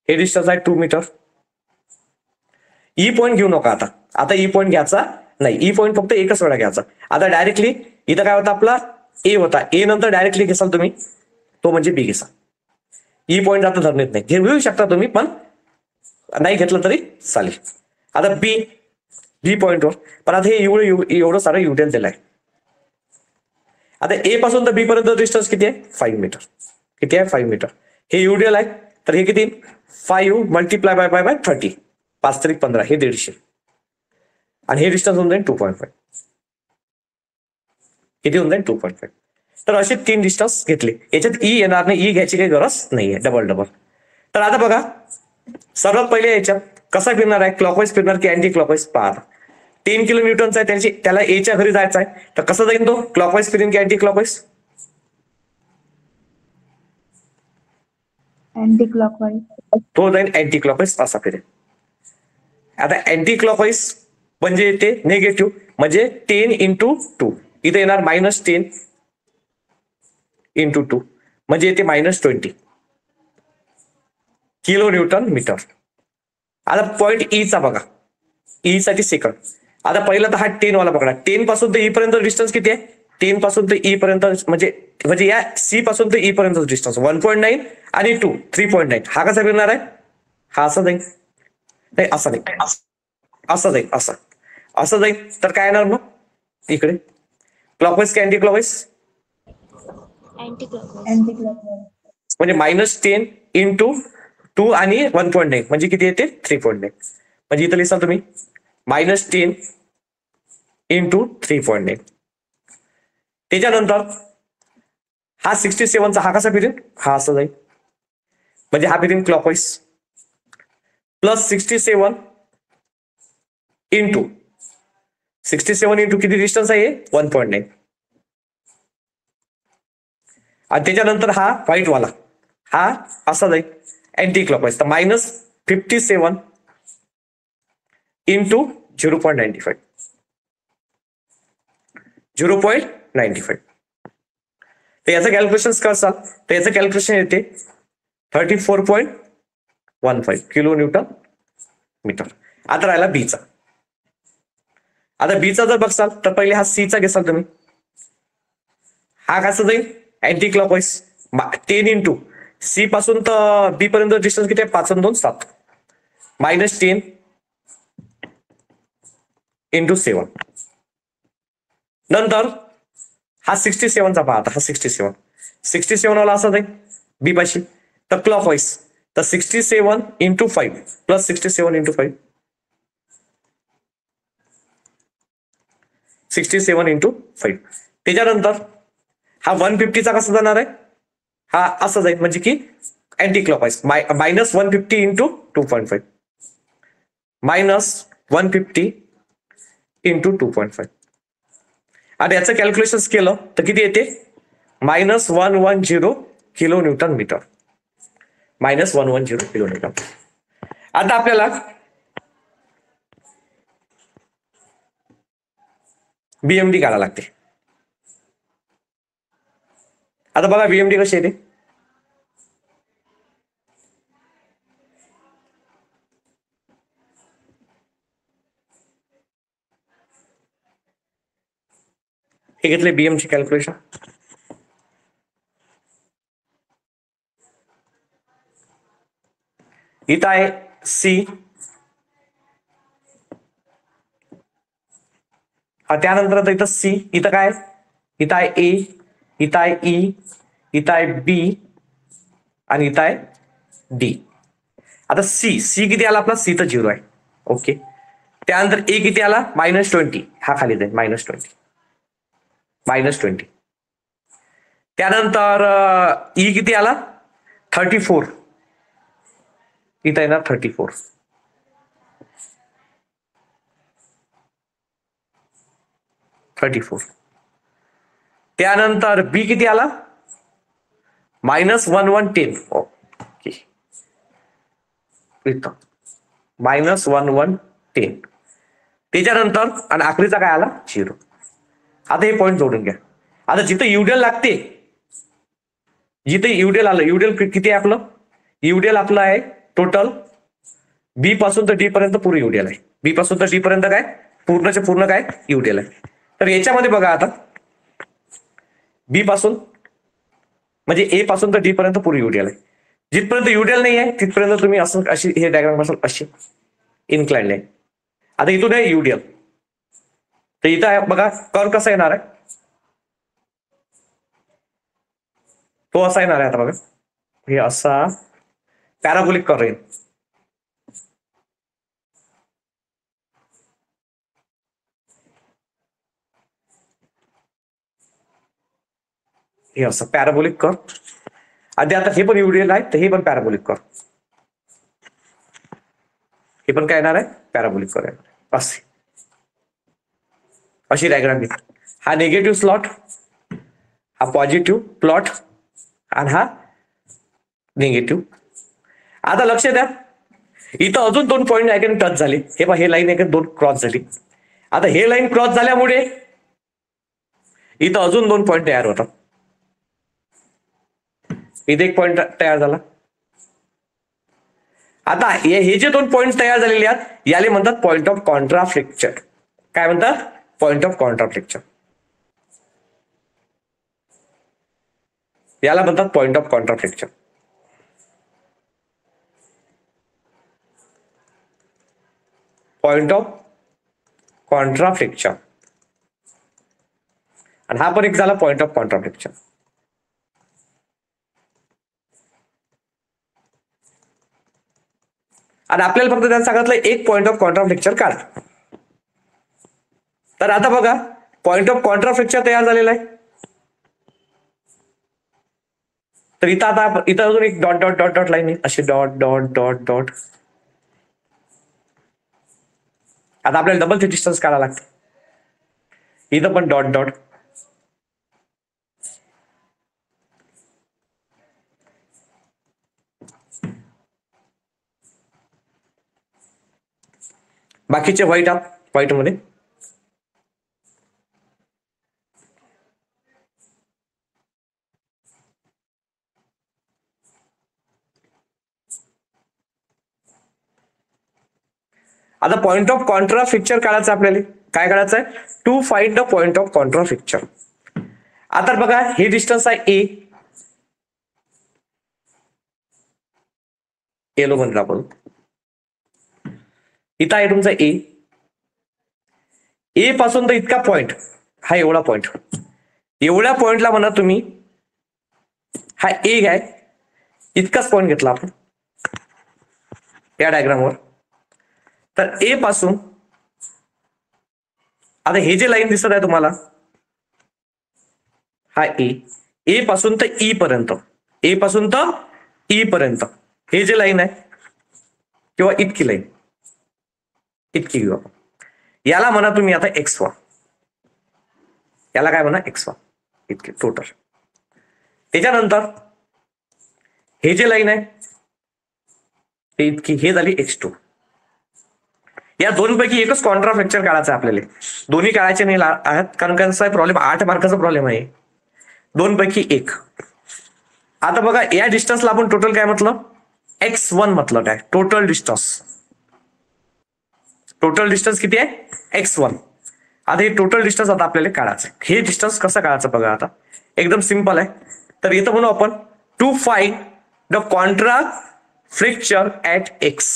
हे डिस्टन्स आहे 2 मीटर. ई पॉईंट घेऊ नका आता. आता ई पॉईंट घ्यायचा नाही. ई पॉईंट फक्त एकच वेळा घ्यायचा. आता डायरेक्टली इथं काय होता? आपला ए होता. ए नंतर डायरेक्टली घेसाल तुम्ही तो म्हणजे बी घेसाल. ई पॉईंट आता धरण्यात नाही. घेऊ शकता तुम्ही, पण नाही घेतलं तरी चालेल. आता बी पॉईंटवर पण आता हे एवढं सारं युटेल दिलं आहे. आता ए पासून तर बी पर्यंत डिस्टन्स किती आहे? 5 मीटर. किती आहे? 5 मीटर. हे युडियल आहे, तर हे किती? 5 मल्टिप्लाय बाय 30. 5 तरी 15, हे 150. आणि हे डिस्टन्स होऊन जाईल 2.5. किती होऊन जाईल? 2.5. तर असे 3 डिस्टन्स घेतले. याच्यात ई येणार नाही, ई घ्यायची काही गरज नाहीये. डबल. तर आता बघा, सर्वात पहिले याच्यात कसा फिरणार आहे? क्लॉकवाईज फिरणार की अँटी क्लॉकवाईज? पहा. 3 किलो न्यूटनचा आहे, त्याला एच्या घरी जायचं आहे, तर कसं जाईल तो? क्लॉकवाईज फिरेन की अँटी क्लॉकवाईज? Anti clockwise. तो जाईल अँटी क्लॉकवाईज असा फिरेल. आता अँटी क्लॉकवाईज म्हणजे येते निगेटिव्ह, म्हणजे 10 इंटू 2, इथे येणार -10 इंटू 2, म्हणजे येते -20 किलो न्यूटन मीटर. आता पॉइंट ई चा बघा, ई साठी सेकंड. आता पहिला तर हा 10 वाला पकडा. 10 पासून तर ई पर्यंत डिस्टन्स किती आहे? 10 पासून तर ई पर्यंत म्हणजे या सी पासून तर ई पर्यंत डिस्टन्स 1.9 आणि 2 3.9. हा कसा फिरणार आहे? हा असा जाईल, नाही असा नाही, असं जाईल, असं जाईल. तर काय येणार मग इकडे? क्लॉकवाईज की अँटी क्लॉकवाईज? Anti clockwise. म्हणजे -10 इंटू 2 आणि 1.9 म्हणजे किती येते? 3.9. म्हणजे इथं लिहिसाल तुम्ही -10 इंटू 3.9. त्याच्यानंतर हा 67चा हा कसा फिरेल? हा असं जाईल, म्हणजे हा फिरेल क्लॉकवाईज. प्लस 67 इंटू 67 इंटू किती डिस्टन्स आहे? 1.9. आणि त्याच्यानंतर हा व्हाईट वाला हा असा जाईल अँटी क्लॉकवाईज. तर -57 इंटू 0.95 0.95. तर याचं कॅल्क्युलेशन करसाल तर याचं कॅल्क्युलेशन येते 34.15 किलो न्यूटन मीटर. आता राहिला बीचा. आता बीचा जर बघसाल तर पहिले हा सीचा घेसाल तुम्ही. हा कसं जाईल? Anti clockwise. 10 इंटू सी पासून तर बी पर्यंत डिस्टन्स किती आहे? 5 आणि 2 7 -10 इंटू 7. नंतर हा 67चा पहा. आता हा 67 वाला असा जाईल बी पाशी. तर क्लॉकवाईज तर 67 इंटू 5 प्लस 67 इंटू 5 67 इंटू 5. त्याच्यानंतर हा 150चा कसा जाणार आहे? हा असं जाईल, म्हणजे की अँटी क्लॉकवाईज. -150 into 2.5 -150 into 2.5. आणि याचं कॅल्क्युलेशन केलं तर किती येते? -110 kilo newton metre. -110 kilo newton. आता आपल्याला बीएमडी काढायला लागते. आता बघा बीएमडी कशी येते. हे घेतले बीएमची कॅल्क्युलेशन. इथं आहे सी, त्यानंतर आता इथं सी, इथं काय? इथं आहे ए, इथं आहे ई, इथं आहे बी आणि इथं आहे डी. आता सी किती आला आपला? सी तर 0 आहे. ओके. त्यानंतर ए किती आला? -20. हा खाली जाईल -20. त्यानंतर ई किती आला? 34. इथं येणार 34. त्यानंतर बी किती आला? -1110. ओके. इथं -1110. त्याच्यानंतर आणि आखरीचा काय आला? 0. आता हे पॉईंट जोडून घ्या. आता जिथं युडियल लागते, जिथे युडियल आलं, युडियल किती आहे आपलं? युडियल आपलं आहे टोटल बी पासून तर डी पर्यंत पूर्ण युडियल आहे. बी पासून तर डी पर्यंत काय? पूर्णचे पूर्ण काय? युडियल आहे. तर याच्यामध्ये बघा आता बी पासून म्हणजे ए पासून तर डी पर्यंत पूर्ण युडियल आहे. जिथपर्यंत युडियल नाही आहे तिथपर्यंत तुम्ही असं अशी हे डायग्राम बसाल अशी इन्क्लाइंड आहे. आता इथून आहे युडियल, तर इथं आहे बघा कर्व कसा येणार आहे? तो असा येणार आहे. आता बघा हे असा पॅराबोलिक कर्व येईल. हे असं पॅराबोलिक कर्व. आणि आता हे पण युडियल आहे तर हे पण पॅराबोलिक कर्व. हे पण काय येणार आहे? पॅराबोलिक कर्व आहे. असे अशी डायग्राम घे. हा निगेटिव्ह स्लॉट, हा पॉझिटिव्ह प्लॉट आणि हा निगेटिव्ह आता लक्ष द्या, इथं अजून 2 पॉईंट आहे टच झाले. हे पहा, हे लाईन आहे 2 क्रॉस झाली. आता हे लाईन क्रॉस झाल्यामुळे इथं अजून 2 पॉईंट तयार होतात. इथे एक पॉईंट तयार झाला. आता हे जे 2 पॉईंट तयार झालेले आहेत याले म्हणतात पॉइंट ऑफ कॉन्ट्राफ्लेक्चर. काय म्हणतात? Point of contraflexure. याला म्हणतात point of contraflexure. Point of contraflexure. आणि हा पण एक झाला पॉइंट ऑफ कॉन्ट्राफ्लेक्चर. आणि आपल्याला फक्त त्यांना सांगितलं एक पॉइंट ऑफ कॉन्ट्राफ्लेक्चर काढा. तर आता बघा, पॉइंट ऑफ कॉन्ट्राफ्लेक्चर तयार झालेला आहे. तर इथं अजून एक dot dot dot dot line आहे, अशी डॉट डॉट डॉट डॉट. आता आपल्याला डबल ते डिस्टन्स काढायला लागतं. इथं पण डॉट डॉट. बाकीचे व्हाईट व्हाईट मध्ये. आता पॉइंट ऑफ कॉन्ट्राफ्लेक्चर काढायचं आपल्याला. काय काढायचं आहे? To find the point of contraflexure. आता बघा, हे डिस्टन्स आहे ए. येलो म्हणतो आपण. इथं आहे तुमचा ए. ए पासून तर इतका पॉइंट, हा एवढा पॉइंट. एवढ्या पॉइंटला म्हणा तुम्ही हा ए आहे, इतकाच पॉइंट घेतला आपण या डायग्रामवर. तर ए पासून आता हे जे लाईन दिसत आहे तुम्हाला, हा ए पासून तर ई पर्यंत, ए पासून तर ई पर्यंत हे जे लाईन आहे किंवा इतकी लाईन, इतकी घेऊ आपण. याला म्हणा तुम्ही आता x1. याला काय म्हणा? x1 इतके टोटल. त्याच्यानंतर हे जे लाईन आहे ते इतकी, हे झाली x2. या दोन पैकी एकच कॉन्ट्राफ्लेक्चर काढायचं आहे आपल्याला. दोन्ही काढायचे नाही आहेत, कारण कसं आहे, प्रॉब्लेम 8 मार्काचा प्रॉब्लेम आहे. दोन पैकी एक. आता बघा, या डिस्टन्सला आपण टोटल काय म्हटलं? x1 म्हटलं. काय टोटल डिस्टन्स? टोटल डिस्टन्स किती आहे? x1. आता हे टोटल डिस्टन्स आता आपल्याला काढायचं. हे डिस्टन्स कसं काढायचं बघा. आता एकदम सिंपल आहे. तर इथं म्हणू आपण to find the contraflexure at x.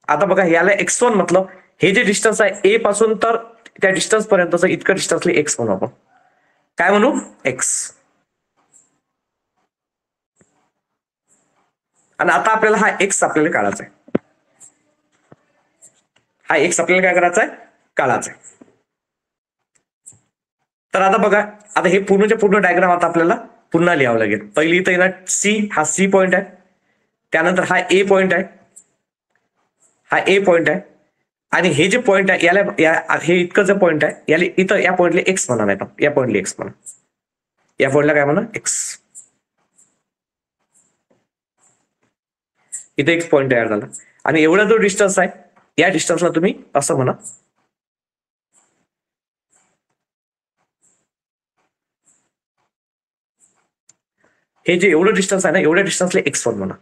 आता बघा, याला x1 म्हटलं. हे जे डिस्टन्स आहे ए पासून तर त्या डिस्टन्स पर्यंतचं इतकं डिस्टन्सला x म्हणू आपण. काय म्हणू? x. आणि आता आपल्याला हा x आपल्याला काढायचा आहे. हा x आपल्याला काय करायचा आहे? काढायचा आहे. तर आता बघा, आता हे पूर्णच्या पूर्ण डायग्राम आता आपल्याला पुन्हा लिहावं लागेल. पहिली इथं येणार सी, हा सी पॉइंट आहे. त्यानंतर हा ए पॉइंट आहे, हा ए पॉइंट आहे. आणि हे जे पॉइंट आहे याला हे इतकं जे पॉइंट आहे याला इथं या पॉइंटला एक्स म्हणा. नाही, या पॉइंटला एक्स म्हणा. या पॉइंटला काय म्हणा? एक्स. इथे एक पॉइंट तयार झाला. आणि एवढा जो डिस्टन्स आहे या डिस्टन्सला तुम्ही असं म्हणा. हे जे एवढं डिस्टन्स आहे ना, एवढ्या डिस्टन्सला x1 म्हणा.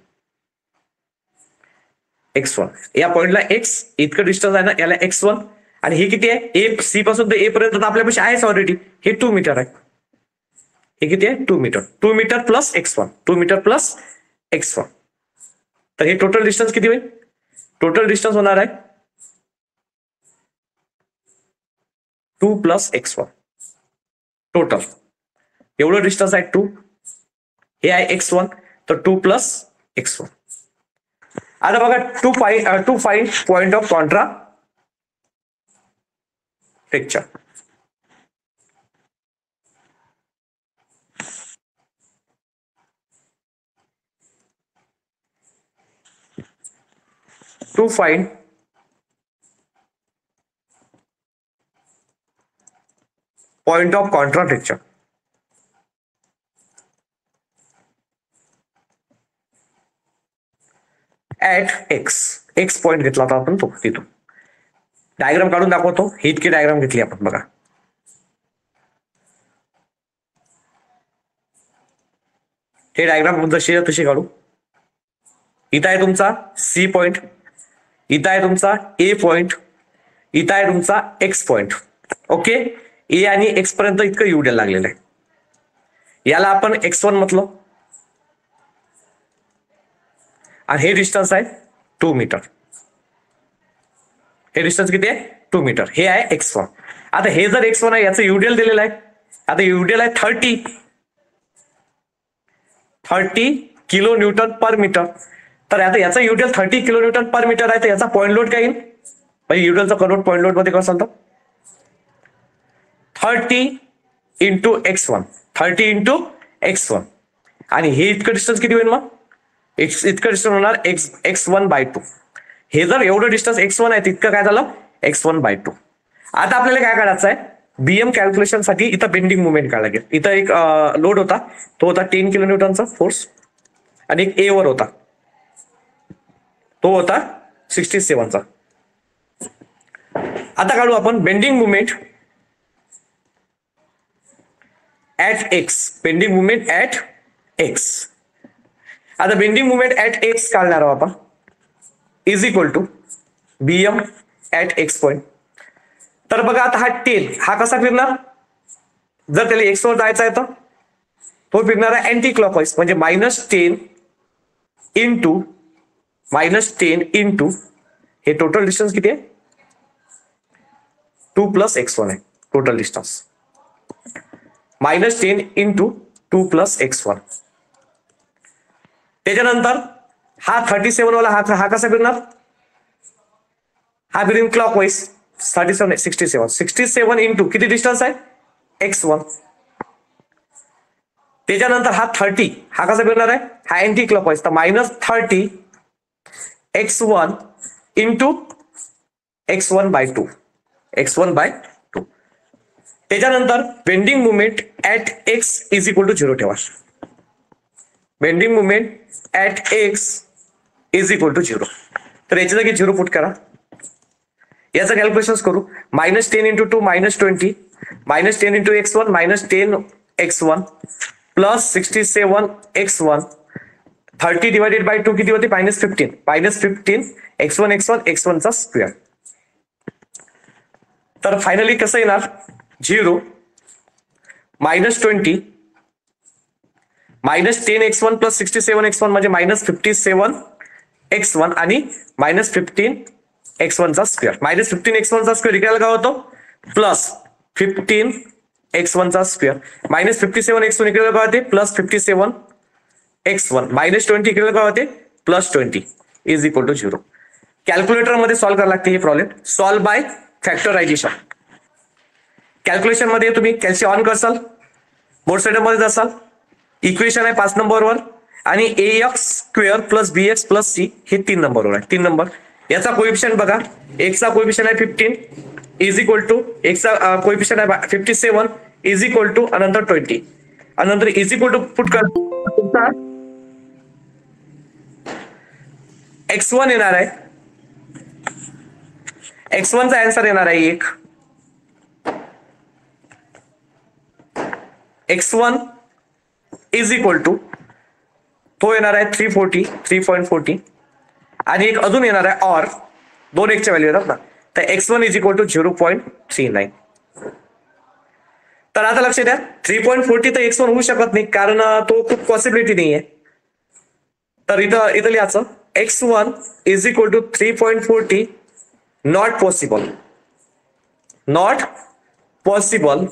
x1 या पॉइंटला x इतकं डिस्टन्स आहे ना, याला x1. आणि हे किती आहे? ए सी पासून तर ए पर्यंत आपल्यापाशी आहेच ऑलरेडी. हे 2 मीटर आहे. हे किती आहे? 2 metre. 2 metre plus x1, 2 metre plus x1. तर हे टोटल डिस्टन्स किती होईल? टोटल डिस्टन्स होणार आहे 2 प्लस x1. टोटल एवढं डिस्टन्स आहे 2. हे आहे x1, तर 2 प्लस x1. आता बघा, to find point of contraflexure. To find point of contraflexure. At x point घेतला होता आपण तो तिथून. डायग्राम काढून दाखवतो. ही इतकी डायग्राम घेतली आपण बघा. हे डायग्राम जशी आहे तशी काढू. इथं आहे तुमचा सी पॉइंट, इथं आहे तुमचा ए पॉइंट, इथं आहे तुमचा एक्स पॉइंट. ओके, ए आणि एक्स पर्यंत इतकं युडेल लागलेलं आहे. याला आपण x1 म्हटलं आणि हे डिस्टन्स आहे 2 मीटर. हे डिस्टन्स किती आहे 2 मीटर. हे आहे x1. आता हे जर x1 आहे याचं युडेल दिलेलं आहे. आता युडेल आहे 30 किलो न्यूटन पर मीटर. तर आता याचा युडेल 30 किलो न्यूटन पर मीटर आहे. तर याचा पॉइंट लोड काय येईल म्हणजे युडेलचा कन्वर्ट पॉइंट लोड मध्ये कसं चालतं 30 इंटू x1 30 आणि हे इतकं डिस्टन्स किती होईल मग इतकं डिस्टन्स होणार x1/2. हे जर एवढं डिस्टन्स x1 आहे तितकं काय झालं x1/2. आता आपल्याला काय काढायचं आहे बीएम कॅल्क्युलेशन साठी इथं बेंडिंग मुवमेंट काढायला लागेल. इथं एक लोड होता तो होता 10 किलो न्यूटनचा फोर्स आणि एक ए वर होता तो होता 67चा. आता काढू आपण bending movement at x. Bending movement at x. आता बेंडिंग मुवमेंट ऍट एक्स काढणार आहोत आपण is equal to BM at x point. तर बघा आता हा 10 हा कसा फिरणार जर त्याला एक्स वर जायचा आहे तर तो फिरणार आहे अँटी क्लॉकवाईज म्हणजे -10 इंटू हे टोटल डिस्टन्स किती आहे 2 + x1 आहे टोटल डिस्टन्स. -10 into 2 + x1. त्याच्यानंतर हा 37 वाला हा कसा फिरणार हा फिरीन क्लॉकवाईज 67 इंटू किती डिस्टन्स आहे x1. त्याच्यानंतर हा 30 हा कसा फिरणार आहे हा अँटी क्लॉकवाईज तर -30 x1 इंटू x1/2. त्याच्यानंतर bending movement at x is equal to 0 ठेवा. Bending movement at x is equal to 0. तर याच्या जागी 0 पुट करा. याचं कॅल्क्युलेशन करू -10 into 2 -20 -10 into x1 -10 x1 plus 67 x1 30 divided by 2 किती होते -15 x1 चा स्क्वेअर. तर फायनली कसं येणार 0 -20 -10 x1 प्लस 67 x1 म्हणजे -57 x1 आणि -15 x1 चा स्क्वेअर. -15 x1 चा स्क्वेअर इकडे काय होतो प्लस 15 x1 चा स्क्वेअर -57 x1 इकडे काय होते प्लस 57 x1 -20 इकडे काय होते plus 20 is equal to 0. Calculator मध्ये सॉल्व्ह करायला लागते हे problem. Solve by factorisation. Calculation मध्ये तुम्ही कॅल्शियम ऑन करसाल बोर्ड साइड मध्ये जासाल इक्वेशन आहे 5 नंबरवर आणि ax² + bx + c हे 3 नंबरवर आहे. 3 नंबर याचा कोएफिशियंट बघा एक्सचा कोएफिशियंट आहे 15 इज इक्वल टू एक्सचा कोएफिशियंट आहे 57 इज इक्वल टू अनंतर 20 अनंतर इज इक्वल टू पुट कर x1 येणार आहे x1 चा आन्सर येणार आहे 1. x1 इज इक्वल टू तो येणार आहे 3.40 आणि एक अजून येणार आहे ऑर 2 एकच्या व्हॅल्यू येतात ना तर x1 इज इक्वल टू 0.39. तर आता लक्ष द्या 3.40 तर x1 होऊ शकत नाही कारण तो खूप पॉसिबिलिटी नाही आहे. तर इथं लिहायचं x1 is equal to 3.40 not possible.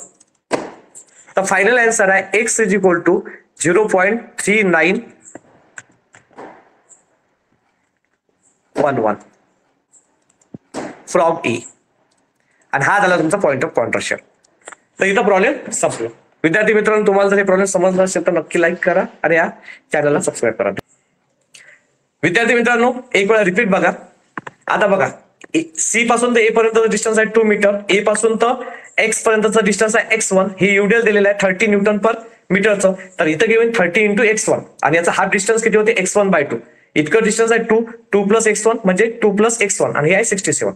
तर फायनल आन्सर आहे x is equal to 0.3911 from E आणि हा झाला तुमचा पॉइंट ऑफ कॉन्ट्रॅक्शन. तर इथं प्रॉब्लेम संपलो. विद्यार्थी मित्रांनो तुम्हाला जर हे प्रॉब्लेम समजला असेल तर नक्की लाईक करा आणि या चॅनलला सबस्क्राईब करा. विद्यार्थी मित्रांनो एक वेळा रिपीट बघा. आता बघा सी पासून तर ए पर्यंतचा डिस्टन्स आहे 2 मीटर. ए पासून तर एक्स पर्यंतचा डिस्टन्स आहे x1. हे युडेल दिलेलं आहे 30 न्यूटन पर मीटरचं. तर इथं घेऊन 30 इंटू x1 आणि याचा हाफ डिस्टन्स किती होते x1/2. इतकं डिस्टन्स आहे 2 प्लस x1 म्हणजे 2 प्लस x1 आणि हे आहे 67.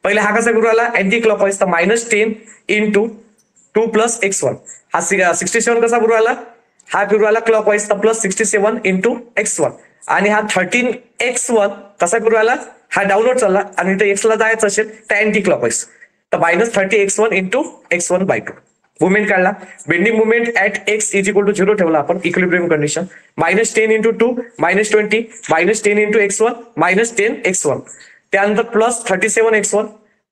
पहिले हा कसा फिरू राहिला अँटी क्लॉकवाईज, तर -10 इंटू 2 प्लस x1. हा 67 कसा फिरू राहिला, हा फिरू राहिला क्लॉकवाईज, तर प्लस 67 इंटू x1. आणि हा 13x1 कसा फिरू राहिला, हा डाऊनवर्ड चालला आणि इथे x ला जायचं असेल तर अँटी क्लॉकवाईज, तर -30x1 इंटू x1/2. मुवमेंट काढला, bending movement at x is equal to 0 ठेवला आपण equilibrium condition. -10 into 2 -20 -10 into x1 -10x1. त्यानंतर प्लस 37x1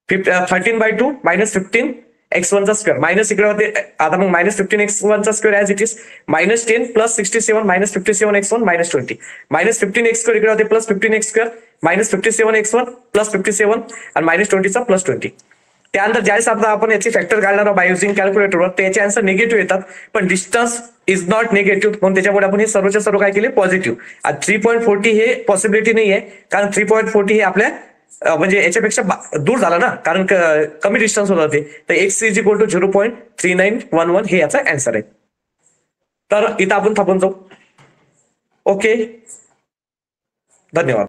13/2 -15 x1 चा स्क्वेअर मायनस इकडे होते, आता मग -15 x1 चा square as it is, -10 plus 67 -57 x1 -20 -15 x square इकडे होते plus 15 x square -57 x1 plus 57 आणि -20 चा प्लस 20. त्यानंतर ज्यावेळेस आता आपण याची फॅक्टर काढणार बाय युझिंग कॅल्क्युलेटरवर, तर याचे आन्सर निगेटिव्ह येतात, पण डिस्टन्स इज नॉट निगेटिव्ह, म्हणून त्याच्यामुळे आपण हे सर्वच्या सर्व काय केले पॉझिटिव्ह. 3.40 हे पॉसिबिलिटी नाही आहे, कारण 3.40 हे आपल्या म्हणजे याच्यापेक्षा दूर झाला ना, कारण कमी डिस्टन्स होता ते, तर x इज इक्वल टू 0.3911 हे याचा आन्सर आहे. तर इथं आपण थांबून जाऊ. ओके, धन्यवाद.